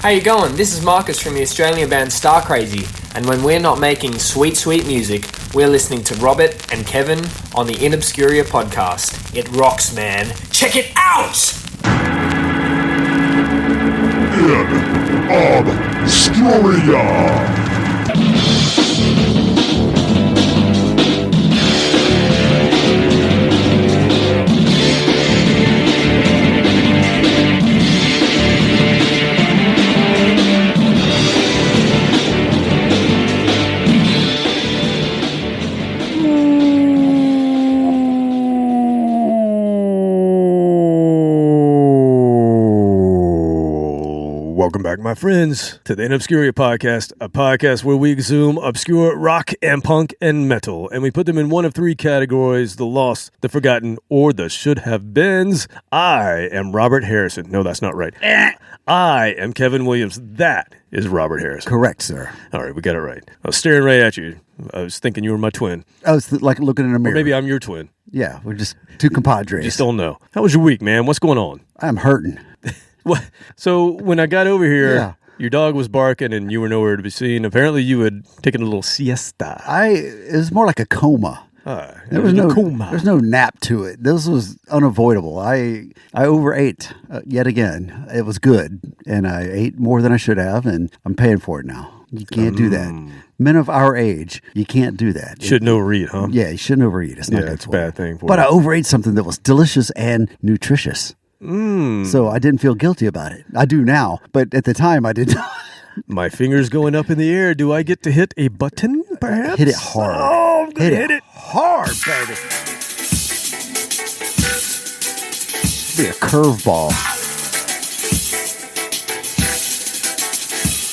How you going? This is Marcus from the Australian band Star Crazy, and when we're not making sweet, sweet music, we're listening to Robert and Kevin on the InObscuria podcast. It rocks, man. Check it out! InObscuria! Welcome back, my friends, to the InObscuria podcast, a podcast where we exhume obscure rock and punk and metal, and we put them in one of three categories: the lost, the forgotten, or the should-have-beens. I am Robert Harrison. No, that's not right. I am Kevin Williams. That is Robert Harrison. Correct, sir. All right, we got it right. I was staring right at you. I was thinking you were my twin. I was like looking in a mirror. Or maybe I'm your twin. Yeah, we're just two compadres. Just don't know. How was your week, man? What's going on? I'm hurting. What? So when I got over here, your dog was barking and you were nowhere to be seen. Apparently you had taken a little siesta. It was more like a coma. There was no coma. There's no nap to it. This was unavoidable. I overate yet again. It was good, and I ate more than I should have, and I'm paying for it now. You can't do that. Men of our age, you can't do that. Shouldn't overeat, huh? Yeah, you shouldn't overeat. It's not good. It's a bad thing for But you. I overate something that was delicious and nutritious. So I didn't feel guilty about it. I do now, but at the time I did not. My finger's going up in the air. Do I get to hit a button, perhaps? Hit it hard. Oh, I'm going to hit it hard, baby. Be a curveball.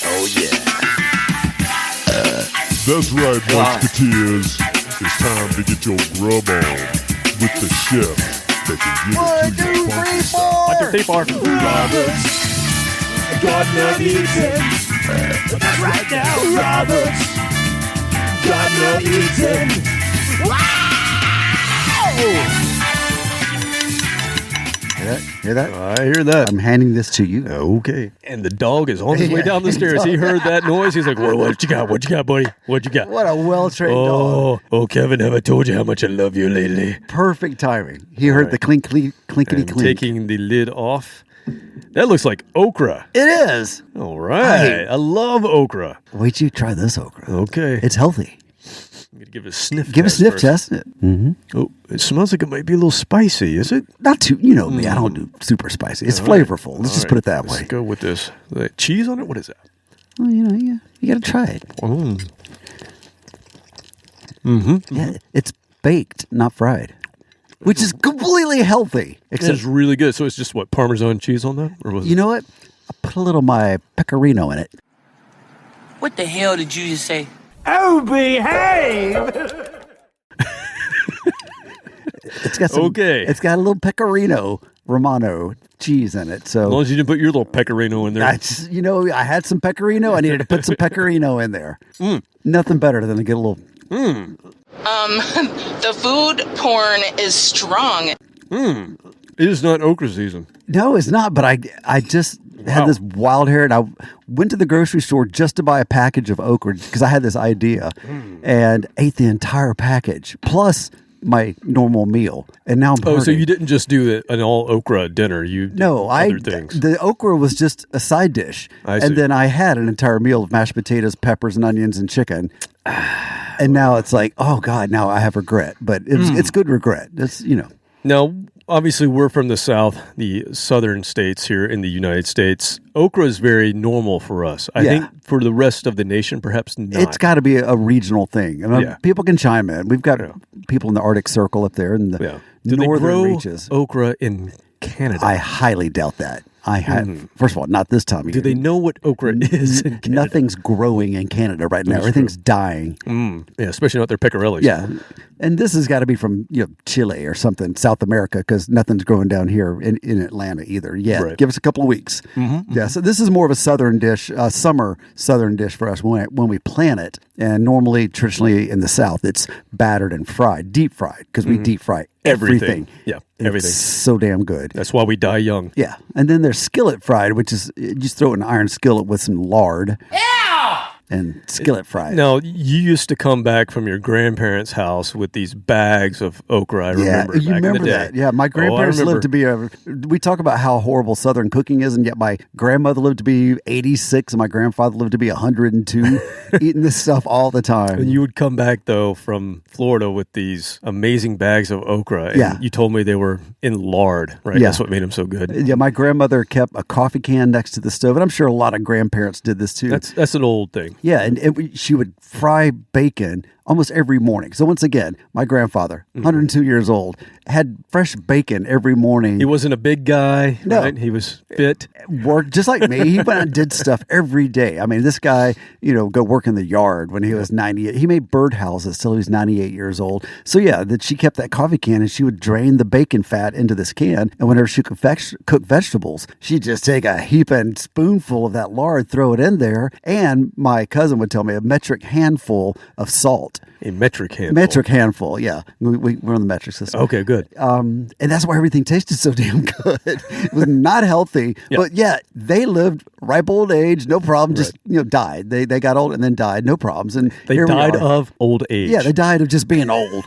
Oh, yeah. That's right, Musketeers. It's time to get your grub on with the chef that can give it to you funky style. 1, 2, 3, 4. Roberts. God love eating. That's right now, Roberts. God love eating. Hear that? I hear that. I'm handing this to you. Okay. And the dog is on his way down the stairs. He heard that noise. He's like, what you got? What you got, buddy? What you got? What a well-trained dog. Oh, Kevin, have I told you how much I love you lately? Perfect timing. He heard the clinkety And clink. taking the lid off. That looks like okra. It is. All right. I love okra. Wait till you try this okra. Okay. It's healthy. I'm going to give it a sniff Give a test sniff first. test. Mm-hmm. Oh, it smells like it might be a little spicy, is it? Not too, you know me, I don't do super spicy. It's flavorful. Let's just put it that way. Let's go with this. Like cheese on it? What is that? Well, you got to try it. Yeah, it's baked, not fried, which is completely healthy. Except it's really good. So it's just what, Parmesan cheese on that? Or was You know what? I put a little of my pecorino in it. What the hell did you just say? Oh, behave! It's got some. Okay. It's got a little pecorino romano cheese in it. So as long as you didn't put your little pecorino in there. I had some pecorino. I needed to put some pecorino in there. Nothing better than to get a little. The food porn is strong. It is not okra season. No, it's not. But I just had this wild hair, and I went to the grocery store just to buy a package of okra because I had this idea, and ate the entire package plus my normal meal. And now I'm hurting. So you didn't just do an all okra dinner. You did other things. The okra was just a side dish, and then I had an entire meal of mashed potatoes, peppers, and onions and chicken. And now it's like, oh God, now I have regret, but it's good regret. It's Now, obviously, we're from the South, the southern states here in the United States. Okra is very normal for us. I think for the rest of the nation, perhaps not. It's got to be a regional thing. People can chime in. We've got people in the Arctic Circle up there in the northern reaches. Okra in Canada? I highly doubt that. I have. First of all, not this time of year. Do they know what okra is in Canada? Nothing's growing in Canada right now. Everything's dying. Yeah, especially not their pecorellis. Yeah, and this has got to be from Chile or something, South America, because nothing's growing down here in Atlanta either yet. Right. Give us a couple of weeks. Yeah, so this is more of a southern dish, summer southern dish for us when we plant it. And normally, traditionally in the South, it's battered and fried, deep fried, because we deep fry everything. Yeah, everything. It's so damn good. That's why we die young. Yeah. And then there's skillet fried, which is you just throw it in an iron skillet with some lard. And skillet fried. Now, you used to come back from your grandparents' house with these bags of okra. I remember. You back remember in the day. that? Yeah, my grandparents lived to be we talk about how horrible Southern cooking is, and yet my grandmother lived to be 86, and my grandfather lived to be 102, eating this stuff all the time. And you would come back, though, from Florida with these amazing bags of okra. And you told me they were in lard, right? Yeah. That's what made them so good. Yeah, my grandmother kept a coffee can next to the stove, and I'm sure a lot of grandparents did this too. That's an old thing. Yeah, and she would fry bacon almost every morning. So once again, my grandfather, 102 years old, had fresh bacon every morning. He wasn't a big guy, No. right? He was fit. Worked just like me. He went out and did stuff every day. I mean, this guy, go work in the yard when he was 98. He made birdhouses till he was 98 years old. So yeah, that she kept that coffee can and she would drain the bacon fat into this can. And whenever she could cook vegetables, she'd just take a heaping spoonful of that lard, throw it in there. And my cousin would tell me a metric handful of salt. A metric handful. Metric handful, yeah. We're on the metric system. Okay, good. And that's why everything tasted so damn good. It was not healthy, but yeah, they lived ripe old age, no problem. Just died. They got old and then died, no problems. And They died of old age. Yeah, they died of just being old,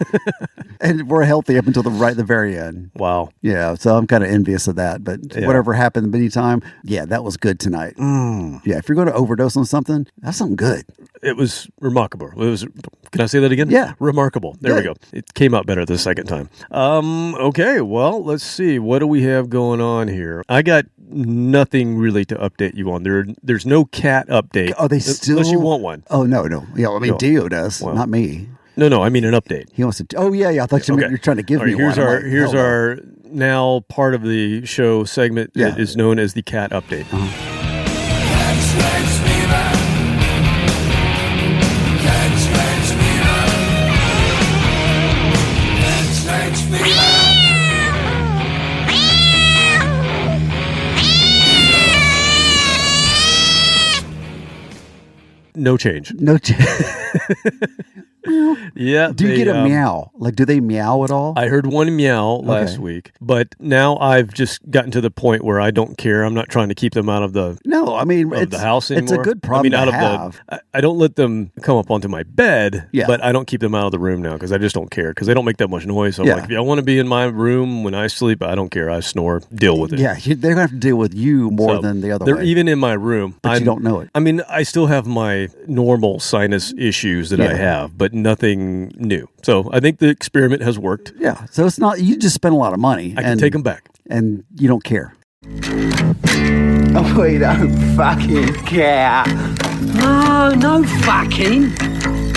and we're healthy up until the very end. Wow. Yeah, so I'm kind of envious of that. But whatever happened in the meantime, yeah, that was good tonight. Yeah, if you're going to overdose on something, that's something good. It was remarkable. Can I say that again? Yeah. Remarkable. There we go. It came out better the second time. Okay, well, let's see. What do we have going on here? I got nothing really to update you on. There's no cat update. Are they still? Unless you want one. Oh, no. Yeah, I mean, No. Dio does, Well, not me. No, I mean an update. He wants to. Oh, yeah. I thought you meant you're trying to give All right, me one. I'm like, Here's hell no. our now part of the show segment that is known as the cat update. No change. No. Yeah. Do you get a meow? Like, do they meow at all? I heard one meow last week, but now I've just gotten to the point where I don't care. I'm not trying to keep them out of the No, I mean, the house anymore. It's a good problem to have. I don't let them come up onto my bed, Yeah. but I don't keep them out of the room now because I just don't care because they don't make that much noise. So I'm Yeah. like, if I want to be in my room when I sleep, I don't care. I snore. Deal with it. Yeah, they're going to have to deal with you more So, than the other they're way. even in my room. But you don't know it. I mean, I still have my normal sinus issues that I Yeah. have, but nothing new. So I think the experiment has worked. Yeah, so it's not, you just spend a lot of money. I can take them back. And you don't care. We don't fucking care. No fucking.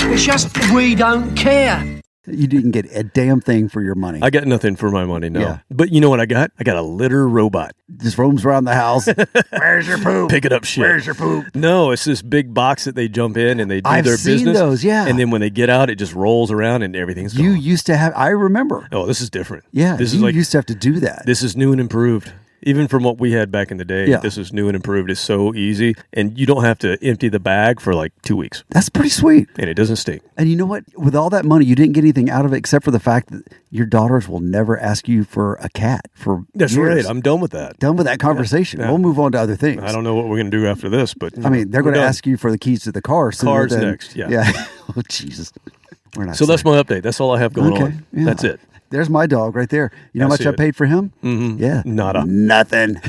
It's just we don't care. You didn't get a damn thing for your money. I got nothing for my money, no. Yeah. But you know what I got? I got a litter robot. Just roams around the house. Where's your poop? Picking up shit. Where's your poop? No, it's this big box that they jump in and they do I've their seen business. those, yeah. And then when they get out, it just rolls around and everything's gone. You used to have, I remember. Oh, this is different. Yeah, This you is like used to have to do that. this is new and improved. Even from what we had back in the day, Yeah. this is new and improved. It's so easy. And you don't have to empty the bag for like 2 weeks. That's pretty sweet. And it doesn't stink. And you know what? With all that money, you didn't get anything out of it except for the fact that your daughters will never ask you for a cat for That's years. right. I'm done with that. Done with that conversation. Yeah. We'll move on to other things. I don't know what we're going to do after this, but I mean, they're we're going to done. ask you for the keys to the car. sooner Cars than- next, yeah. Yeah. Oh, Jesus. We're not So that's saying- my update. That's all I have going Okay, on. yeah. That's it. There's my dog right there. You know I how much see I it. paid for him? Mm-hmm. Yeah. Nada. Nothing.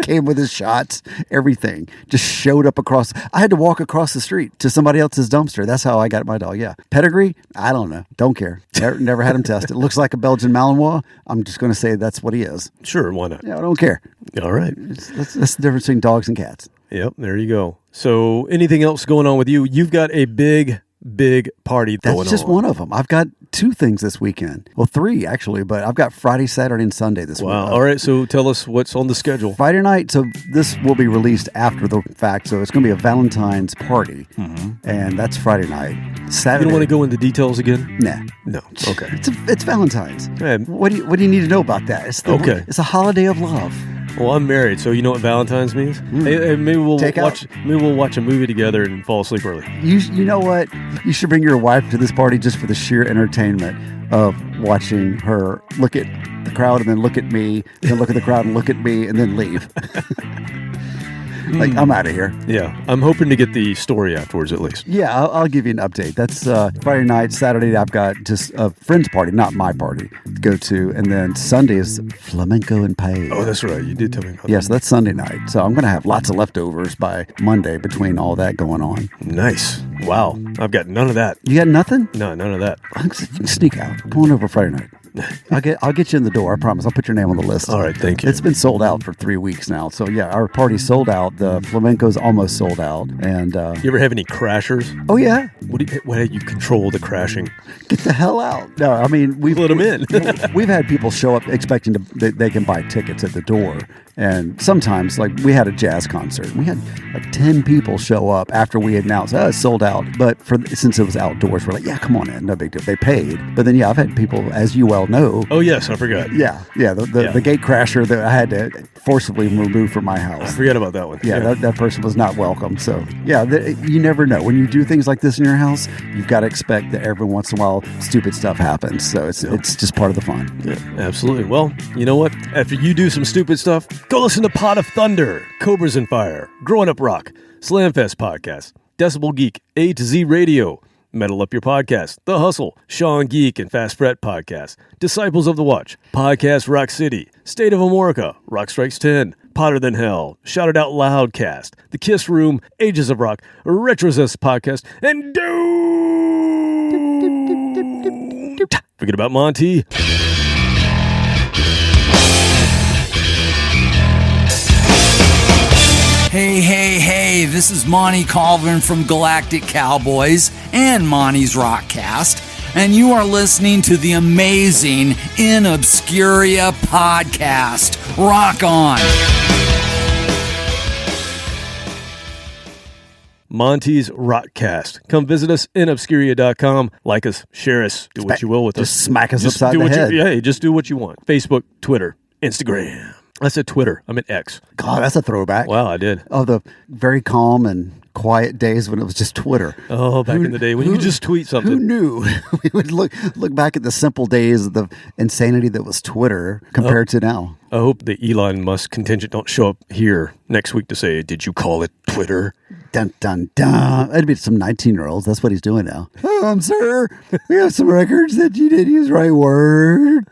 Came with his shots, everything. Just showed up across. I had to walk across the street to somebody else's dumpster. That's how I got my dog. Yeah. Pedigree? I don't know. Don't care. Never had him tested. Looks like a Belgian Malinois. I'm just going to say that's what he is. Sure, why not? Yeah, I don't care. All right. That's the difference between dogs and cats. Yep, there you go. So anything else going on with you? You've got a big party going on. That's just one of them. I've got 2 things this weekend. Well, 3 actually, but I've got Friday, Saturday, and Sunday this Wow. weekend. All right, so tell us what's on the schedule. Friday night, so this will be released after the fact, so it's going to be a Valentine's party, and that's Friday night. You Saturday. don't want to go into details again? Nah. No. Okay. It's Valentine's. Yeah. What do you need to know about that? It's Okay. It's a holiday of love. Well, I'm married, so you know what Valentine's means? Hey, maybe we'll watch a movie together and fall asleep early. You know what? You should bring your wife to this party just for the sheer entertainment of watching her look at the crowd and then look at me, then look at the crowd and look at me, and then leave. Like, I'm out of here. Yeah, I'm hoping to get the story afterwards at least. Yeah, I'll give you an update. That's Friday night. Saturday, I've got just a friend's party, not my party, to go to. And then Sunday is flamenco and paella. Oh, that's right. You did tell me about that. Yes, that's Sunday night. So I'm going to have lots of leftovers by Monday between all that going on. Nice. Wow. I've got none of that. You got nothing? No, none of that. You can sneak out. Come on over Friday night. I'll get you in the door. I promise. I'll put your name on the list. All right, thank you. It's been sold out for 3 weeks now. So yeah, our party's sold out. The flamenco's almost sold out. And you ever have any crashers? Oh yeah. Why do you control the crashing? Get the hell out. No, I mean we've let them in. We've had people show up expecting they can buy tickets at the door. And sometimes, like, we had a jazz concert. We had like 10 people show up after we announced, it's sold out. But since it was outdoors, we're like, yeah, come on in, no big deal. They paid. But then, yeah, I've had people, as you well know. Oh, yes, I forgot. Yeah, the gate crasher that I had to forcibly remove from my house. I forget about that one. Yeah, that person was not welcome. So, yeah, you never know. When you do things like this in your house, you've got to expect that every once in a while, stupid stuff happens. So it's just part of the fun. Yeah, absolutely. Well, you know what? After you do some stupid stuff, go listen to Pot of Thunder, Cobras and Fire, Growing Up Rock, Slamfest Podcast, Decibel Geek, A to Z Radio, Metal Up Your Podcast, The Hustle, Sean Geek and Fast Fret Podcast, Disciples of the Watch, Podcast Rock City, State of Amorica, Rock Strikes 10, Potter Than Hell, Shout It Out Loudcast, The Kiss Room, Ages of Rock, Retrozest Podcast, and forget about Monty. Hey, this is Monty Colvin from Galactic Cowboys and Monty's Rockcast, and you are listening to the amazing InObscuria podcast. Rock on! Monty's Rockcast. Come visit us, InObscuria.com. Like us, share us, do what you will with us. Just smack us upside the head. Yeah, just do what you want. Facebook, Twitter, Instagram. I said Twitter. I meant X. God, that's a throwback. Wow, I did. Oh, the very calm and quiet days when it was just Twitter. Oh, back in the day when you just tweet something. Who knew? We would look back at the simple days of the insanity that was Twitter compared to now. I hope the Elon Musk contingent don't show up here next week to say, did you call it Twitter? Dun, dun, dun. It'd be some 19-year-olds. That's what he's doing now. Sir, we have some records that you didn't use the right word.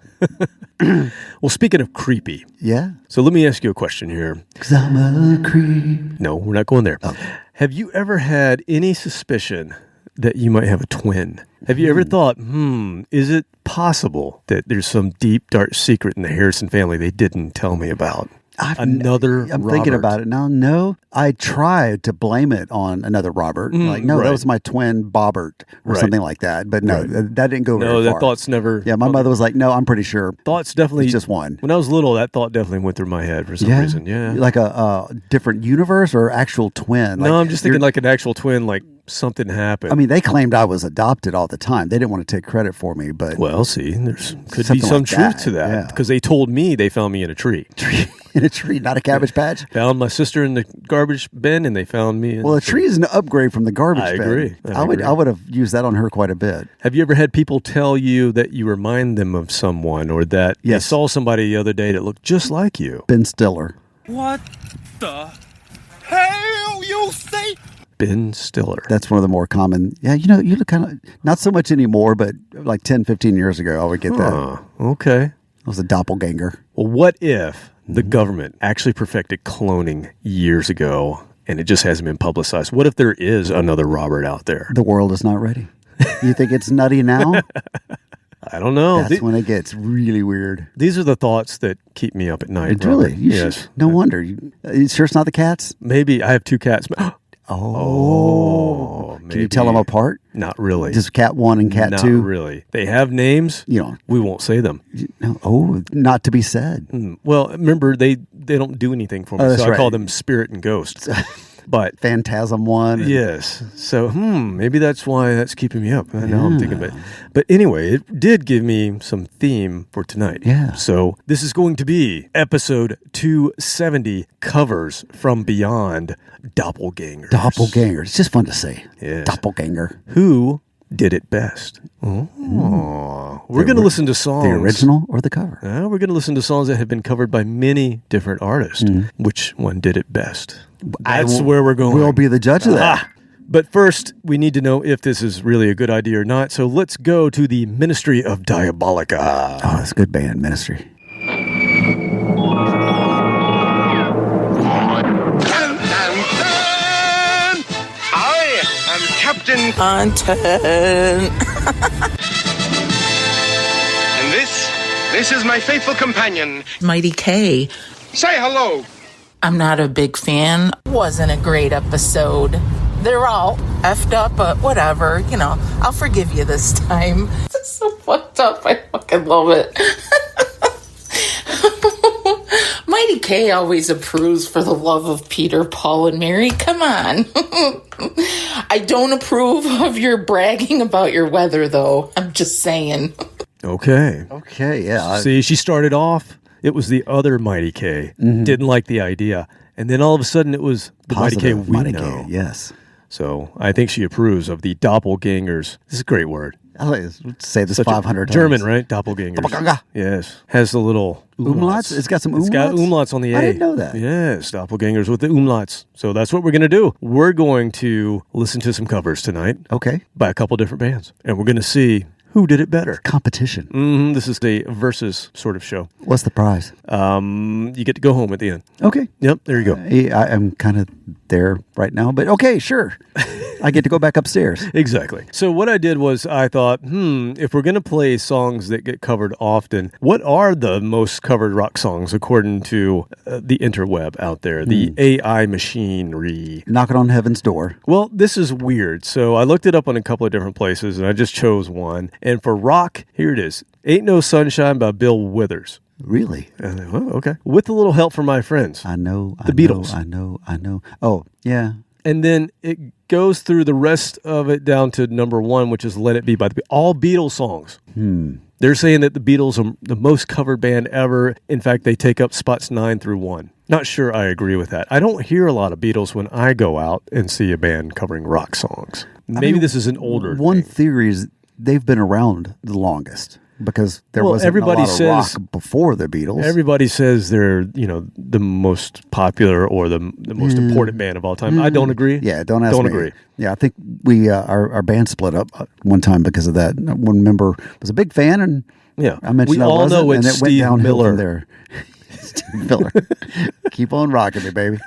Well, speaking of creepy. Yeah? So let me ask you a question here. 'Cause I'm a creep. No, we're not going there. Oh. Have you ever had any suspicion that you might have a twin? Have you ever thought, is it possible that there's some deep, dark secret in the Harrison family they didn't tell me about? I'm thinking about it now. No, I tried to blame it on another Robert. That was my twin Bobbert or something like that. But no, that didn't go very far. No, that thought's never... Yeah, my mother was like, no, I'm pretty sure. Thoughts definitely... It's just one. When I was little, that thought definitely went through my head for some reason. Yeah. Like a different universe or actual twin? No, I'm just thinking like an actual twin, like something happened. I mean, they claimed I was adopted all the time. They didn't want to take credit for me, but... Well, see, there's could be some truth to that. Because they told me they found me in a tree. In a tree, not a Cabbage Patch? Found my sister in the garbage bin, and they found me in a tree is an upgrade from the garbage bin. I agree. I would have used that on her quite a bit. Have you ever had people tell you that you remind them of someone, or that you saw somebody the other day that looked just like you? Ben Stiller. What the hell you say? Ben Stiller. That's one of the more common. Yeah, you look kind of, not so much anymore, but like 10, 15 years ago, I would get that. Okay. I was a doppelganger. Well, what if the government actually perfected cloning years ago and it just hasn't been publicized? What if there is another Robert out there? The world is not ready. You think it's nutty now? I don't know. That's when it gets really weird. These are the thoughts that keep me up at night. Really? Yes. No wonder. You sure it's not the cats? Maybe. I have 2 cats. Oh, maybe. Can you tell them apart? Not really. Just cat 1 and cat 2? Not really. They have names. We won't say them. Not to be said. Well, remember, they don't do anything for me, so I call them Spirit and Ghost. But Phantasm one. yes. So, maybe that's why that's keeping me up. Now I'm thinking about it. But anyway, it did give me some theme for tonight. Yeah. So this is going to be episode 270, Covers from Beyond, Doppelgängers. Doppelganger. It's just fun to say. Yes. Doppelganger. Who did it best? Oh. We're going to listen to songs. The original or the cover? We're going to listen to songs that have been covered by many different artists. Which one did it best? That's where we're going. We'll be the judge of that. But first, we need to know if this is really a good idea or not. So let's go to the Ministry of Diabolica. Oh, that's a good band, Ministry. I am Captain. Content. And this is my faithful companion. Mighty K. Say hello. I'm not a big fan. Wasn't a great episode. They're all effed up, but whatever. You know, I'll forgive you this time. It's so fucked up. I fucking love it. Mighty K always approves for the love of Peter, Paul, and Mary. Come on. I don't approve of your bragging about your weather, though. I'm just saying. Okay. Okay, yeah. See, she started off, it was the other Mighty K. Didn't like the idea. And then all of a sudden it was the Mighty K Positive we Mighty know. K, yes. So I think she approves of the Doppelgängers. This is a great word. I like to say this Such 500 times. German, right? Doppelgängers. Doppelgänger. Yes. Has the little Umlauts? It's got some umlauts? It's got umlauts on the A. I didn't know that. Yes, doppelgangers with the umlauts. So that's what we're going to do. We're going to listen to some covers tonight Okay. by a couple different bands. And we're going to see who did it better. Competition. This is the versus sort of show. What's the prize? You get to go home at the end. Okay. Yep, there you go. I'm kind of there right now, but okay, sure. I get to go back upstairs. Exactly. So what I did was I thought, if we're going to play songs that get covered often, what are the most covered rock songs according to the interweb out there, the AI machinery? Knocking on heaven's door. Well, this is weird. So I looked it up on a couple of different places, and I just chose one. And for rock, here it is. Ain't No Sunshine by Bill Withers. Really? Okay. With a little help from my friends. I know. The Beatles. I know. Oh, yeah. And then it goes through the rest of it down to number one, which is Let It Be by the all Beatles songs. They're saying that the Beatles are the most covered band ever. In fact, they take up spots 9 through 1. Not sure I agree with that. I don't hear a lot of Beatles when I go out and see a band covering rock songs. Maybe this is an older One thing. theory is they've been around the longest because there wasn't everybody a lot of says- rock before the Beatles. Everybody says they're, the most popular or the most important band of all time. I don't agree. Yeah, don't ask me. agree. Yeah, I think we our band split up one time because of that. One member was a big fan, and Yeah. I mentioned We I all wasn't, know and it's it went Steve downhill Miller. from there. Steve Miller, keep on rocking me, baby.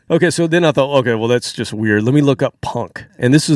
Okay, so then I thought, okay, well, that's just weird. Let me look up punk. And this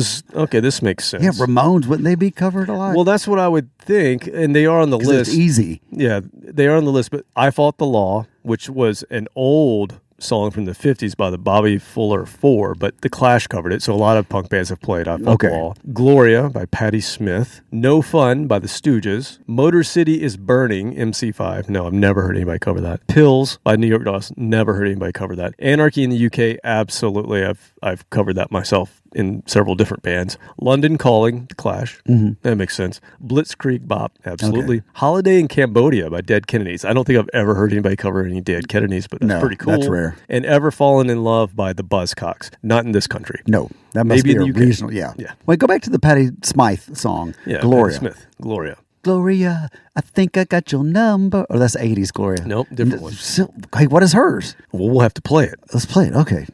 makes sense. Yeah, Ramones, wouldn't they be covered a lot? Well, that's what I would think, and they are on the 'Cause list. it's easy. Yeah, they are on the list, but I Fought the Law, which was an old song from the 50s by the Bobby Fuller Four, but The Clash covered it, so a lot of punk bands have played I Fought the Law. Gloria by Patti Smith. No Fun by the Stooges. Motor City is Burning, MC5. No, I've never heard anybody cover that. Pills by New York Dolls. Never heard anybody cover that. Anarchy in the UK, absolutely. I've covered that myself in several different bands. London Calling, The Clash. That makes sense. Blitzkrieg Bop, absolutely. Okay. Holiday in Cambodia by Dead Kennedys. I don't think I've ever heard anybody cover any Dead Kennedys, but that's No, pretty cool. that's rare. And Ever Fallen in Love by the Buzzcocks. Not in this country. No, that must Maybe be in a the UK. regional. Yeah. Yeah. Wait, go back to the Patti Smythe song, Yeah, Gloria. Patti Smith. Gloria. Gloria, I think I got your number. Or that's 80s Gloria. Nope, different one. So, hey, what is hers? Well, we'll have to play it. Let's play it. Okay.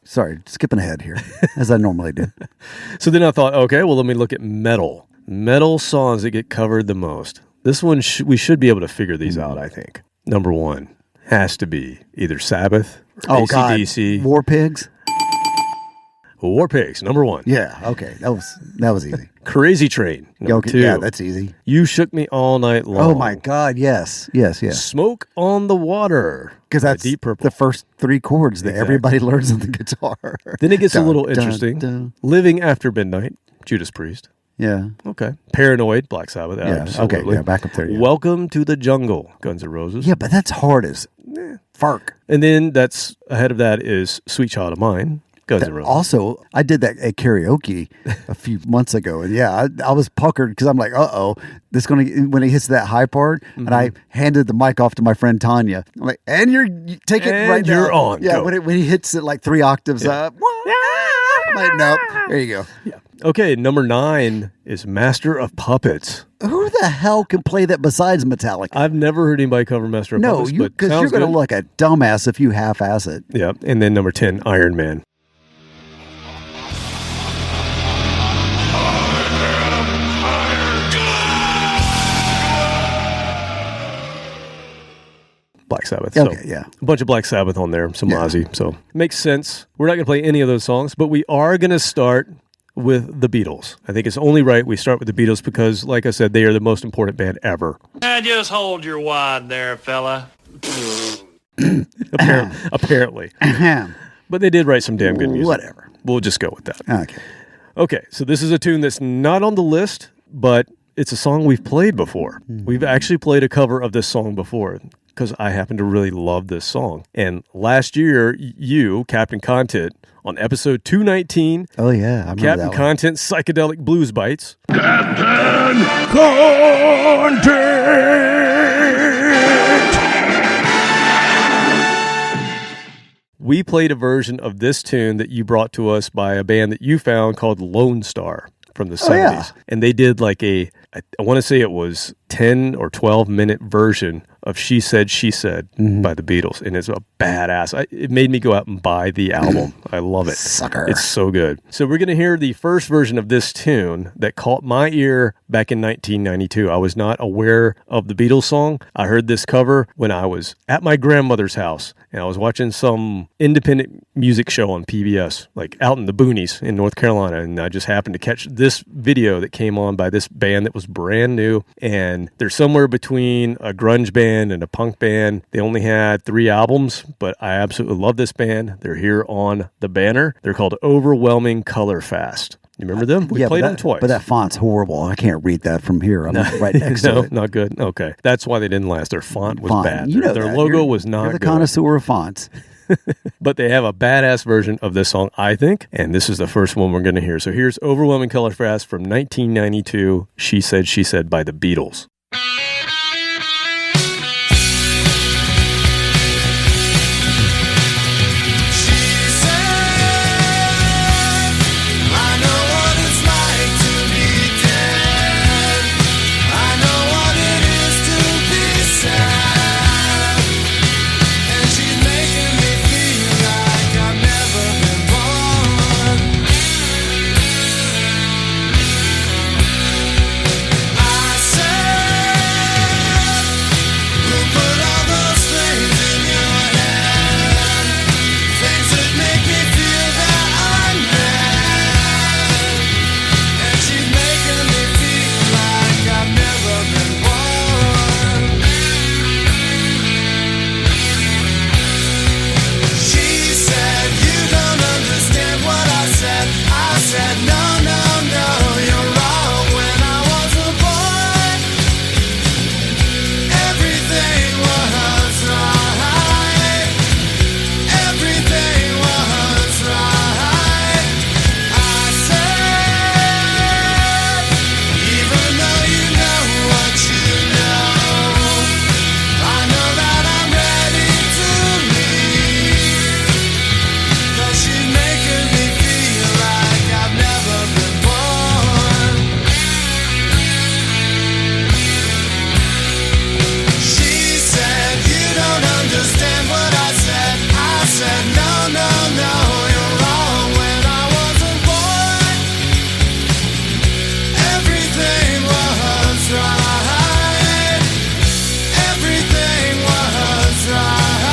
Sorry, skipping ahead here, as I normally do. So then I thought, okay, well, let me look at metal. Metal songs that get covered the most. This one, we should be able to figure these out, I think. Number one, has to be either Sabbath or Oh God, AC/DC. War Pigs. War Pigs, number 1. Yeah, okay, that was easy. Crazy Train, number Okay, 2. yeah, that's easy. You Shook Me All Night Long. Oh my God, yes. Smoke on the Water. Because that's Deep Purple. the first 3 chords that Exactly. everybody learns on the guitar. Then it gets a Dun, little dun, interesting. dun. Living After Midnight, Judas Priest. Yeah. Okay. Paranoid, Black Sabbath. Yeah, Absolutely. okay, yeah, back up there, yeah. Welcome to the Jungle, Guns N' Roses. Yeah, but that's hard as fark. And then that's ahead of that is Sweet Child of Mine, Guns N' Roses. Also, I did that at karaoke a few months ago, and yeah, I was puckered because I'm like, this gonna when it hits that high part, and I handed the mic off to my friend Tanya. I'm like, and you take it And right you're now. on. Yeah, Go. when he hits it like 3 octaves up. I'm like, nope. There you go. Yeah. Okay, number 9 is Master of Puppets. Who the hell can play that besides Metallica? I've never heard anybody cover Master of No, Puppets, but because you're sounds going to good. look a dumbass if you half-ass it. Yeah, and then number 10, Iron Man. Black Sabbath. Okay, So, yeah. A bunch of Black Sabbath on there, some Yeah. Ozzy. So makes sense. We're not going to play any of those songs, but we are going to start with the Beatles. I think it's only right we start with the Beatles because, like I said, they are the most important band ever. Now just hold your wad there, fella. Apparently. Ahem. But they did write some damn good music. Whatever. We'll just go with that. Okay. Okay, so this is a tune that's not on the list, but it's a song we've played before. We've actually played a cover of this song before because I happen to really love this song. And last year, you, Captain Content, on episode 219, Oh, yeah. I remember Captain that one. Content Psychedelic Blues Bites. We played a version of this tune that you brought to us by a band that you found called Lone Star from the 70s. yeah. And they did like I want to say it was 10 or 12 minute version of She Said, She Said by the Beatles. And it's a badass. It made me go out and buy the album. I love it. Sucker. It's so good. So we're going to hear the first version of this tune that caught my ear back in 1992. I was not aware of the Beatles song. I heard this cover when I was at my grandmother's house and I was watching some independent music show on PBS, like out in the boonies in North Carolina. And I just happened to catch this video that came on by this band that was brand new. And they're somewhere between a grunge band and a punk band. They only had 3 albums, but I absolutely love this band. They're here on the banner. They're called Overwhelming Colorfast. You remember them? We played them twice. But that font's horrible. I can't read that from here. I'm right next to No, it. not good. Okay. That's why they didn't last. Their font was Font. bad. You know Their that. logo You're- was not You're the good. connoisseur of fonts. But they have a badass version of this song, I think. And this is the first one we're going to hear. So here's Overwhelming Colorfast from 1992, She Said, She Said by the Beatles. Everything was right.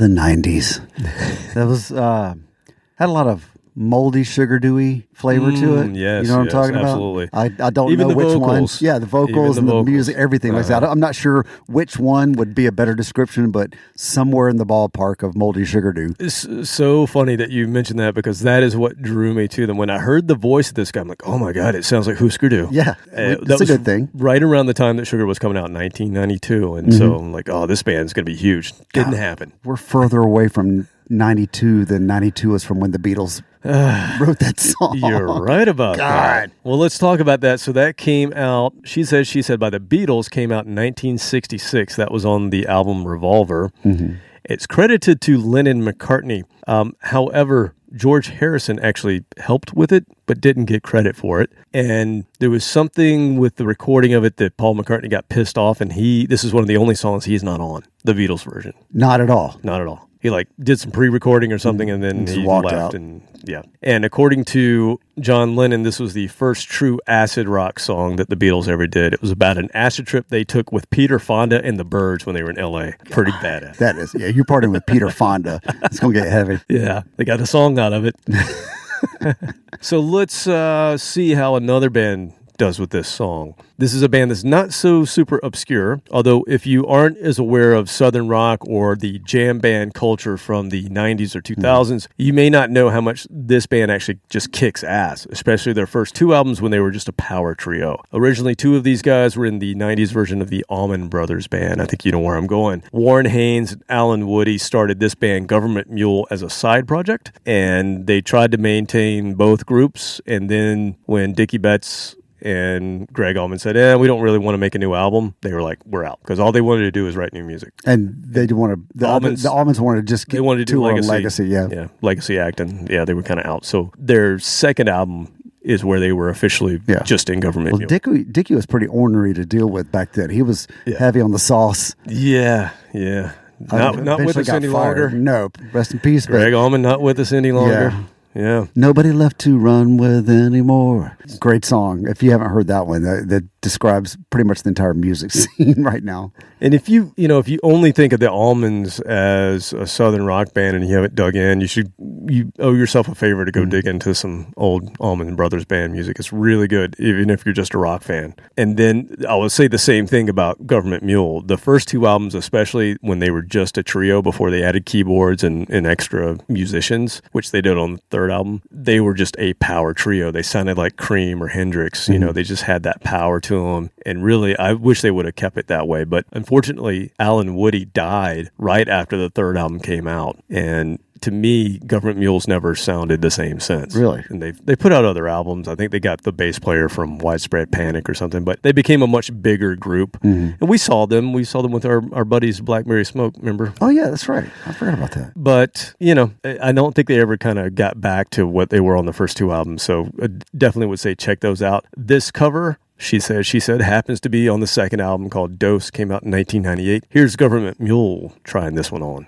the 90s. That was, had a lot of moldy, sugar dewy flavor to it. Yes, you know what I'm talking absolutely. about? I don't Even know the which vocals. ones. Yeah, the vocals and the music, everything like that. I'm not sure which one would be a better description, but somewhere in the ballpark of moldy sugar dew. It's so funny that you mentioned that because that is what drew me to them. When I heard the voice of this guy, I'm like, oh my God, it sounds like Husker Du. Yeah, that's a good thing. Right around the time that Sugar was coming out in 1992. And so I'm like, oh, this band's going to be huge. Didn't happen. We're further away from 92 than 92 was from when the Beatles wrote that song. You're right about that. Well, let's talk about that. So that came out, She Said by the Beatles came out in 1966. That was on the album Revolver. It's credited to Lennon McCartney. However, George Harrison actually helped with it, but didn't get credit for it. And there was something with the recording of it that Paul McCartney got pissed off, and this is one of the only songs he's not on, the Beatles version. Not at all. Not at all. He did some pre-recording or something, and then he walked left. out. And yeah. And according to John Lennon, this was the first true acid rock song that the Beatles ever did. It was about an acid trip they took with Peter Fonda and the Byrds when they were in L.A. Pretty badass. That is, yeah. You're partying with Peter Fonda. It's gonna get heavy. Yeah, they got a song out of it. So let's see how another band does with this song. This is a band that's not so super obscure, although if you aren't as aware of Southern rock or the jam band culture from the 90s or 2000s, you may not know how much this band actually just kicks ass, especially their first two albums when they were just a power trio. Originally, two of these guys were in the 90s version of the Allman Brothers Band. I think you know where I'm going. Warren Haynes and Alan Woody started this band, Gov't Mule, as a side project, and they tried to maintain both groups, and then when Dickie Betts and Greg Allman said, we don't really want to make a new album, they were like, we're out. Because all they wanted to do was write new music. And they didn't want to, the Allmans wanted to just get to do legacy. Yeah, legacy act. And yeah, they were kind of out. So their second album is where they were officially just in Gov't Mule. Dickie was pretty ornery to deal with back then. He was heavy on the sauce. Yeah. Not with us any longer. No, rest in peace. Greg Allman not with us any longer. Yeah. Nobody left to run with anymore. Great song. If you haven't heard that one, that describes pretty much the entire music scene right now. And if you only think of the Allmans as a Southern rock band and you haven't dug in, you owe yourself a favor to go dig into some old Allman Brothers Band music. It's really good, even if you're just a rock fan. And then I will say the same thing about Gov't Mule. The first two albums, especially when they were just a trio before they added keyboards and extra musicians, which they did on the third album, they were just a power trio. They sounded like Cream or Hendrix. They just had that power to them. And really, I wish they would have kept it that way. But unfortunately, Alan Woody died right after the third album came out. And to me, Gov't Mule's never sounded the same since. Really? And they put out other albums. I think they got the bass player from Widespread Panic or something, but they became a much bigger group. And we saw them. We saw them with our buddies Blackberry Smoke, remember? Oh, yeah, that's right. I forgot about that. But, I don't think they ever kind of got back to what they were on the first two albums. So I definitely would say check those out. This cover, She Said, happens to be on the second album called Dose, came out in 1998. Here's Gov't Mule trying this one on.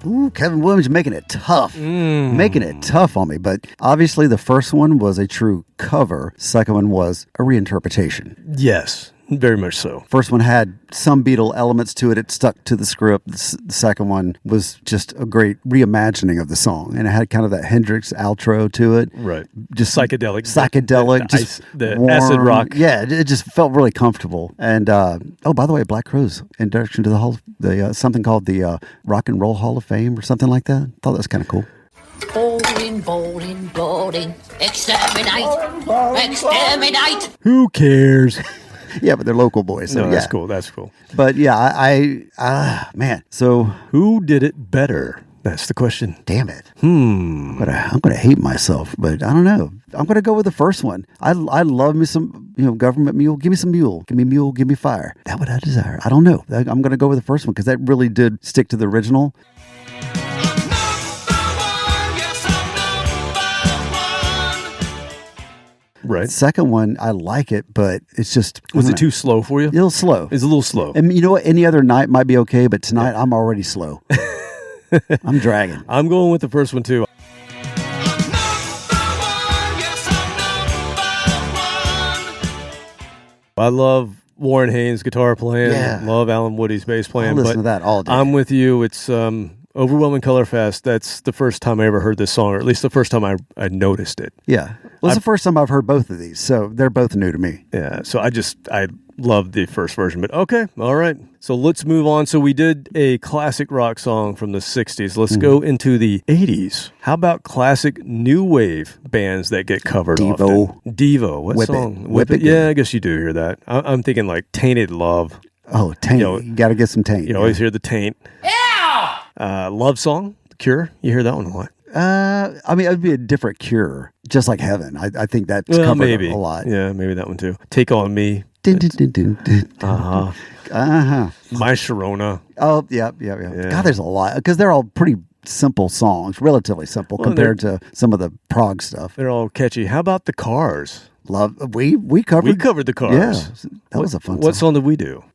Ooh, Kevin Williams making it tough. Making it tough on me. But obviously the first one was a true cover. Second one was a reinterpretation. Yes, very much so. First one had some Beatle elements to it. It stuck to the script. The second one was just a great reimagining of the song. And it had kind of that Hendrix outro to it. Right. Just psychedelic. The warm, acid rock. Yeah, it just felt really comfortable. And, by the way, Black Crowes induction to something called the Rock and Roll Hall of Fame or something like that. Thought that was kind of cool. Bowling, exterminate. Who cares? Yeah, but they're local boys. So No, that's cool. That's cool. But yeah, man. So who did it better? That's the question. Damn it. I'm gonna hate myself, but I don't know. I'm gonna go with the first one. I love me some government Mule. Give me some Mule. Give me Mule. Give me fire. That what I desire. I don't know. I'm gonna go with the first one because that really did stick to the original. Right. Second one, I like it, but it's just... Was it too slow for you? A little slow. It's a little slow. And you know what? Any other night might be okay, but tonight I'm already slow. I'm dragging. I'm going with the first one, too. I love Warren Haynes' guitar playing. Yeah. Love Alan Woody's bass playing. I'll listen to that all day. I'm with you. It's... Overwhelming Colorfast, that's the first time I ever heard this song, or at least the first time I noticed it. Yeah. Well, it's the first time I've heard both of these, so they're both new to me. Yeah, so I love the first version, but okay, all right. So let's move on. So we did a classic rock song from the 60s. Let's go into the 80s. How about classic new wave bands that get covered Devo. often? Devo. What Whip song? It. Whip It. Yeah, I guess you do hear that. I'm thinking like Tainted Love. Oh, Taint. You got to get some Taint. You always hear the Taint. Love Song, The Cure. You hear that one a lot. I mean, it would be a different Cure, just like Heaven. I think that's covered maybe a lot. Yeah, maybe that one too. Take On Me. Dun, dun, dun, dun, dun. My Sharona. Oh, yeah. God, there's a lot because they're all pretty simple songs, relatively simple compared to some of the prog stuff. They're all catchy. How about the Cars? We covered the Cars. Yeah, that was a fun song. What song did we do?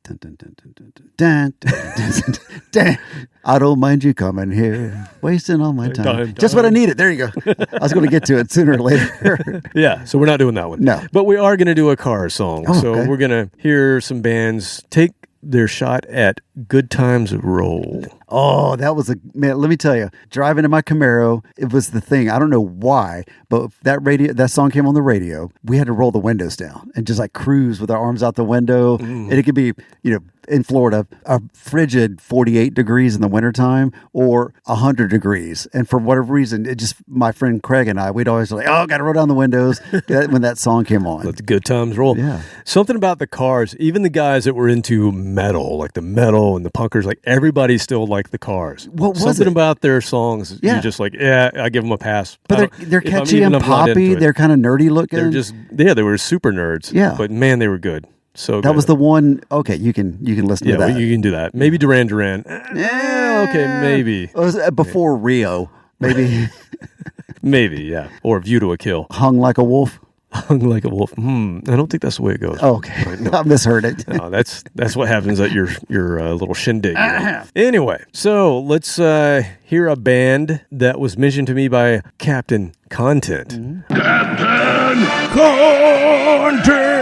Dun, dun, dun, dun, dun, dun, dun, dun, dun. I don't mind you coming here, wasting all my time. Just what I needed. There you go. I was going to get to it sooner or later. Yeah, so we're not doing that one. No. But we are going to do a Cars song. Oh, so okay. we're going to hear some bands take their shot at Good Times Roll. Oh, that was man, let me tell you, driving in my Camaro, it was the thing. I don't know why, but that song came on the radio. We had to roll the windows down and just like cruise with our arms out the window. And it could be, in Florida, a frigid 48 degrees in the wintertime or 100 degrees. And for whatever reason, my friend Craig and I, we'd always like, got to roll down the windows when that song came on. Let the good times roll. Yeah. Something about the Cars, even the guys that were into metal, like the metal and the punkers, like everybody still liked the Cars. What was Something it? about their songs, you're just like, I give them a pass. But they're catchy and poppy. They're kind of nerdy looking. They were super nerds. Yeah. But man, they were good. So that was the one. Okay, you can listen to that. Yeah, you can do that. Maybe Duran Duran. Okay, maybe. It was before Rio. Maybe. Maybe, yeah. Or View to a Kill. Hung Like a Wolf. Hung Like a Wolf. I don't think that's the way it goes. Oh, okay. Right, no. I misheard it. No, that's what happens at your little shindig. Anyway, so let's hear a band that was mentioned to me by Captain Content. Captain Content!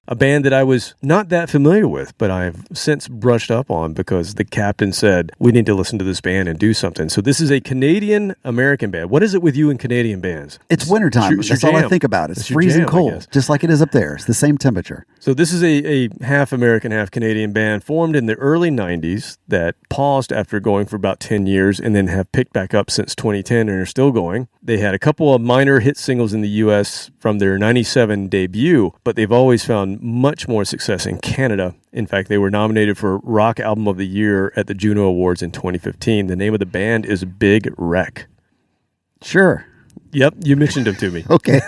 A band that I was not that familiar with, but I've since brushed up on because the captain said, we need to listen to this band and do something. So this is a Canadian-American band. What is it with you and Canadian bands? It's wintertime. That's all I think about. It's freezing cold, just like it is up there. It's the same temperature. So this is a half American, half Canadian band formed in the early 90s that paused after going for about 10 years and then have picked back up since 2010 and are still going. They had a couple of minor hit singles in the U.S. from their 97 debut, but they've always found much more success in Canada. In fact, they were nominated for Rock Album of the Year at the Juno Awards in 2015. The name of the band is Big Wreck. Sure. Yep, you mentioned him to me. Okay.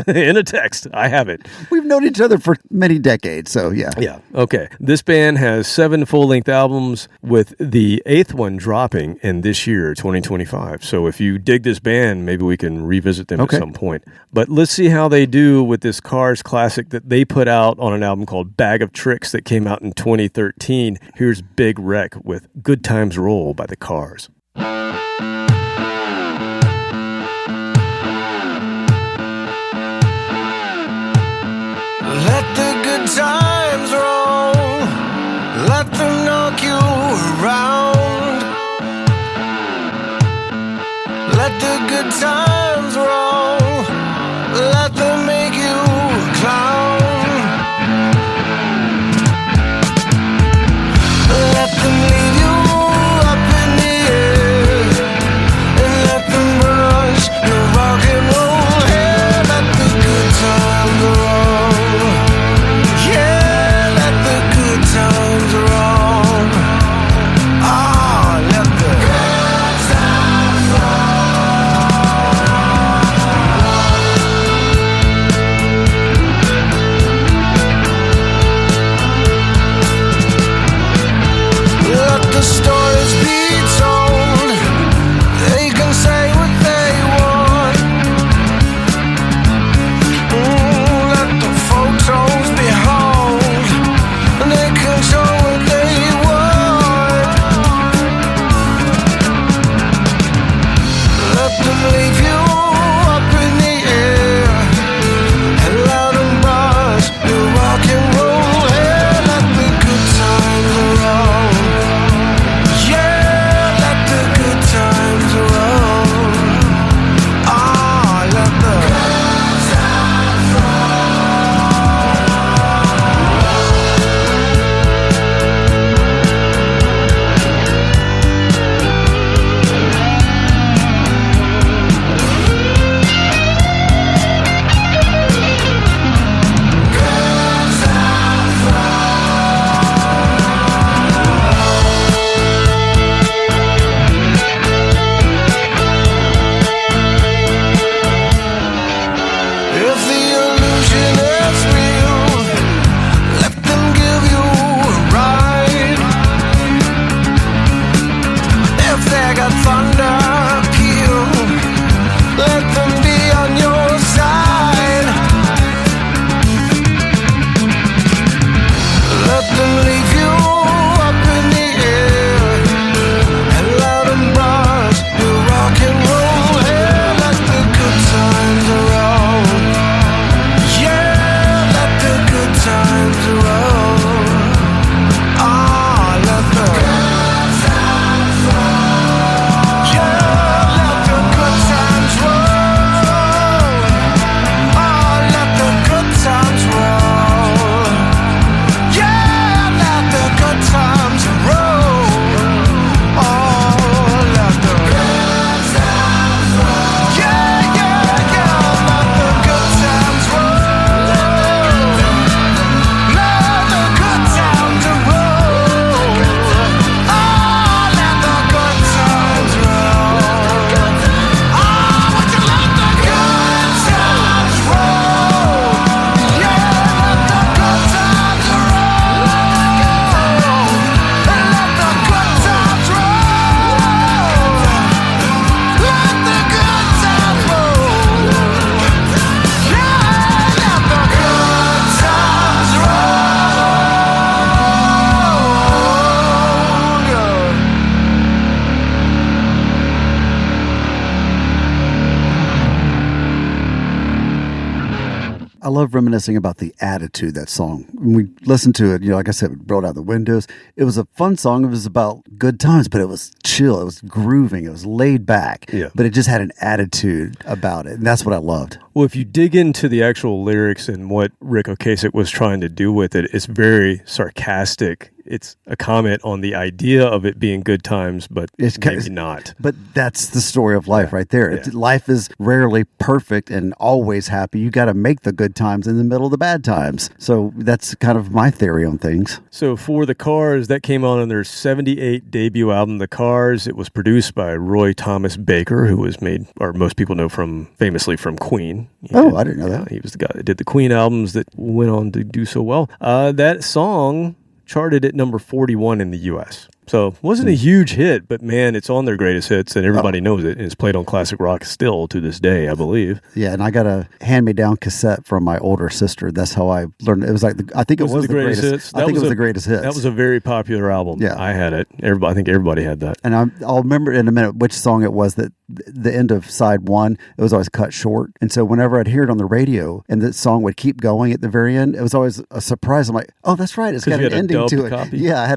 In a text. I have it. We've known each other for many decades, so yeah. Yeah, okay. This band has 7 full-length albums, with the 8th one dropping in this year, 2025. So if you dig this band, maybe we can revisit them at some point. But let's see how they do with this Cars classic that they put out on an album called Bag of Tricks that came out in 2013. Here's Big Wreck with Good Times Roll by the Cars. Let the good times roll, let them knock you around. Let the good times roll, let them make you a clown. Let them leave you up in the air, and let them brush your rock and roll hair. Let the good times roll. Times wrong. Ah, let the good times roll. Let the stories be told. They can say what they want. Let the photos behold. They can show what they want. Let them leave you up in the air, and let them brush your rock and roll hair. Let the good times roll. Yeah, let the good times roll. Ah, let the good times If the illusion is real, let them give you a ride. If they got thunder appeal, let them be on your side. Let them leave you up in the air, and let them brush your rock and roll hair. Let the good times roll. Yeah, let the good times roll. Ah, let the good times roll. Yeah, let the good times roll. Ah, let the good times roll. Yeah, let the good times roll. Oh, let the good times roll. Yeah, yeah, yeah, let the good times roll. Let the good times roll. Oh, let the good times roll. Oh, would you let the good times roll? Yeah, let the good times roll. Let the good times roll. Let the good times roll. Yeah, let the good times I love reminiscing about the attitude that song. When we listened to it, like I said, we rolled out the windows. It was a fun song. It was about good times, but it was chill. It was grooving. It was laid back. Yeah. But it just had an attitude about it. And that's what I loved. Well, if you dig into the actual lyrics and what Rick Ocasek was trying to do with it, it's very sarcastic it's a comment on the idea of it being good times, but maybe not. But that's the story of life right there. Yeah. Life is rarely perfect and always happy. You got to make the good times in the middle of the bad times. So that's kind of my theory on things. So for the Cars, that came out on their 78 debut album, The Cars. It was produced by Roy Thomas Baker, who was made, or most people know famously from Queen. I didn't know that. He was the guy that did the Queen albums that went on to do so well. That song charted at number 41 in the U.S. So it wasn't a huge hit, but man, it's on their greatest hits, and everybody knows it, and it's played on classic rock still to this day, I believe. Yeah, and I got a hand-me-down cassette from my older sister. That's how I learned. It was like, I think it was the greatest hits. I think it was the greatest hits. That was a very popular album. Yeah. I had it. I think everybody had that. And I'll remember in a minute which song it was that the end of side one, it was always cut short. And so whenever I'd hear it on the radio and the song would keep going at the very end, it was always a surprise. I'm like, oh, that's right. It's got an ending to it. Copy? Yeah,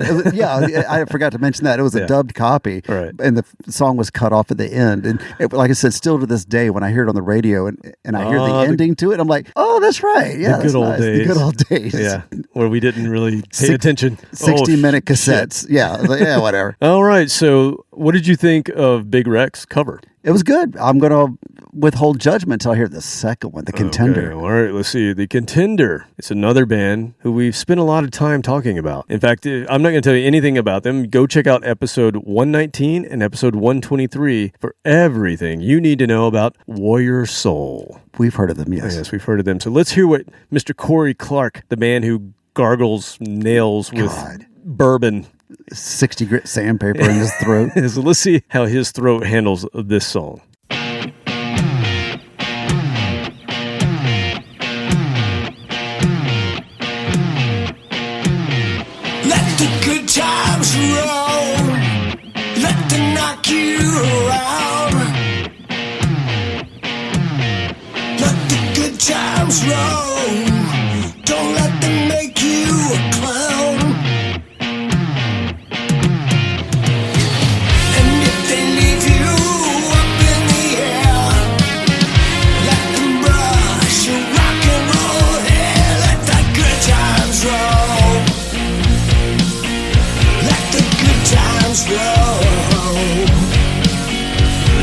I forgot to mention that. It was a dubbed copy. Right. And the song was cut off at the end. And like I said, still to this day, when I hear it on the radio and I hear the ending to it, I'm like, oh, that's right. Yeah, the good old nice. days. The good old days. Yeah, where we didn't really pay attention. 60-minute cassettes. Shit. Yeah, I was like, yeah, whatever. All right, so what did you think of Big Rex cover? It was good. I'm going to withhold judgment until I hear the second one, The Contender. Okay, all right, let's see. The Contender. It's another band who we've spent a lot of time talking about. In fact, I'm not going to tell you anything about them. Go check out episode 119 and episode 123 for everything you need to know about Warrior Soul. We've heard of them, yes. Yes, we've heard of them. So let's hear what Mr. Corey Clark, the man who gargles nails with bourbon, 60 grit sandpaper in his throat. So let's see how his throat handles this song. Let the good times roll. Let them knock you around. Let the good times roll. Don't let them make you a clown. And if they leave you up in the air, let them brush your rock and roll hair. Let the good times roll. Let the good times roll.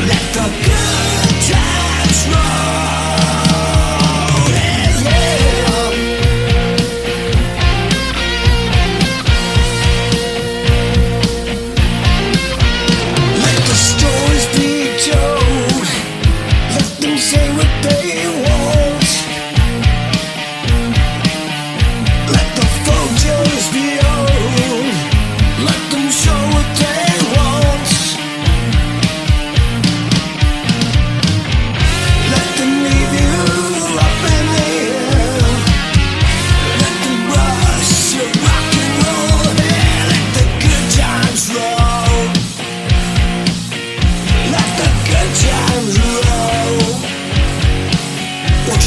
Let the good times roll. Yeah, yeah. Let the stories be told. Let them say what they want. Let the photos be old. Let them show what they want. Let them leave you up in the air. Let them brush your rock and roll hair. Let the good times roll. Let the good times roll. Won't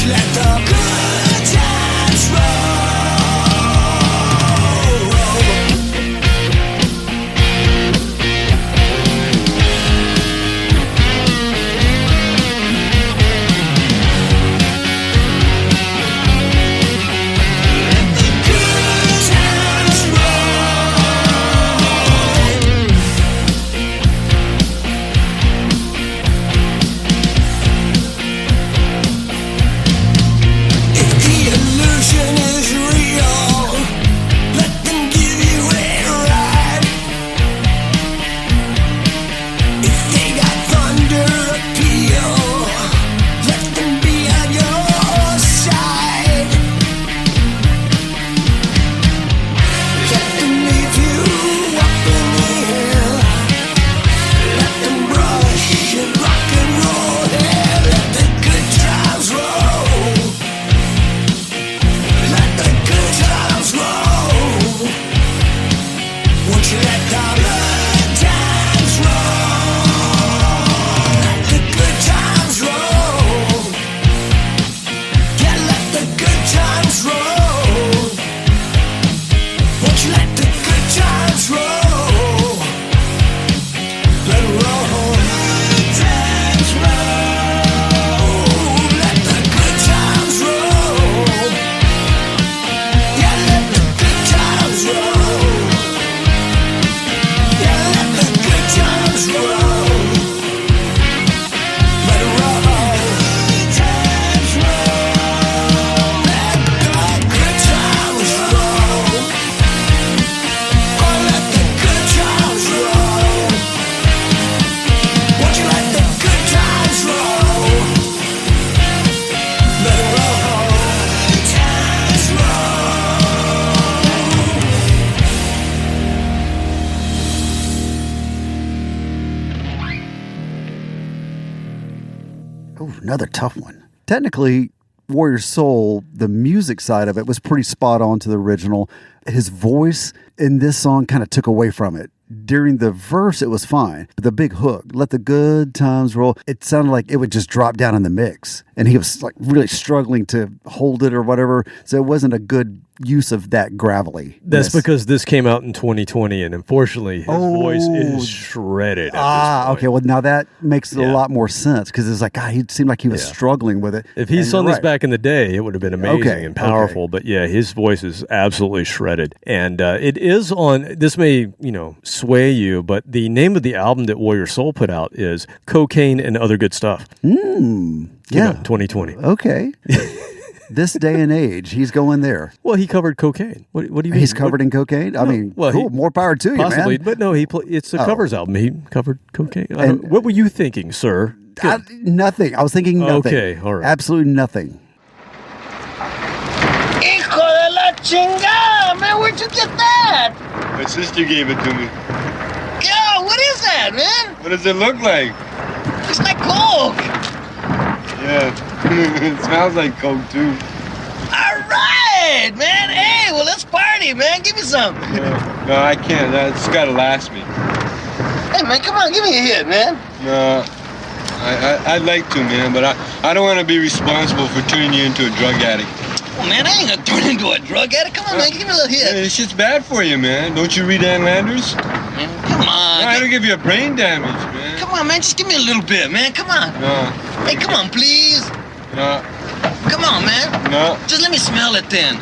Ooh, another tough one. Technically, Warrior Soul, the music side of it was pretty spot on to the original. His voice in this song kind of took away from it. During the verse, it was fine. But the big hook, let the good times roll, it sounded like it would just drop down in the mix. And he was like really struggling to hold it or whatever. So it wasn't a good use of that gravelly. That's because this came out in 2020, and unfortunately, his voice is shredded. Okay. Well, now that makes it a lot more sense because it's like, he seemed like he was struggling with it. If he sung this back in the day, it would have been amazing and powerful. Okay. But yeah, his voice is absolutely shredded. And it is on, this may, sway you, but the name of the album that Warrior Soul put out is Cocaine and Other Good Stuff. Yeah. 2020. Okay. This day and age, he's going there. Well, he covered cocaine. What do you mean? He's covered in cocaine? I mean, cool. More power to you, possibly, man. but no, it's a covers album. He covered cocaine. What were you thinking, sir? Nothing. I was thinking nothing. Okay, all right. Absolutely nothing. Hijo de la chingada, man, where'd you get that? My sister gave it to me. Yo, what is that, man? What does it look like? It's like coke. Yeah, it smells like coke too. All right, man. Hey, well, let's party, man. Give me some. No, I can't. That's gotta last me. Hey, man, come on, give me a hit, man. No, I'd like to, man, but I don't want to be responsible for turning you into a drug addict. Oh, man, I ain't gonna turn into a drug addict. Come on, man, give me a little hit. Hey, this shit's bad for you, man. Don't you read Ann Landers? Man, come on. No, I don't give you a brain damage, man. Come on, man, just give me a little bit, man. Come on. No. Hey, come on, please. No. Come on, man. No. Just let me smell it then.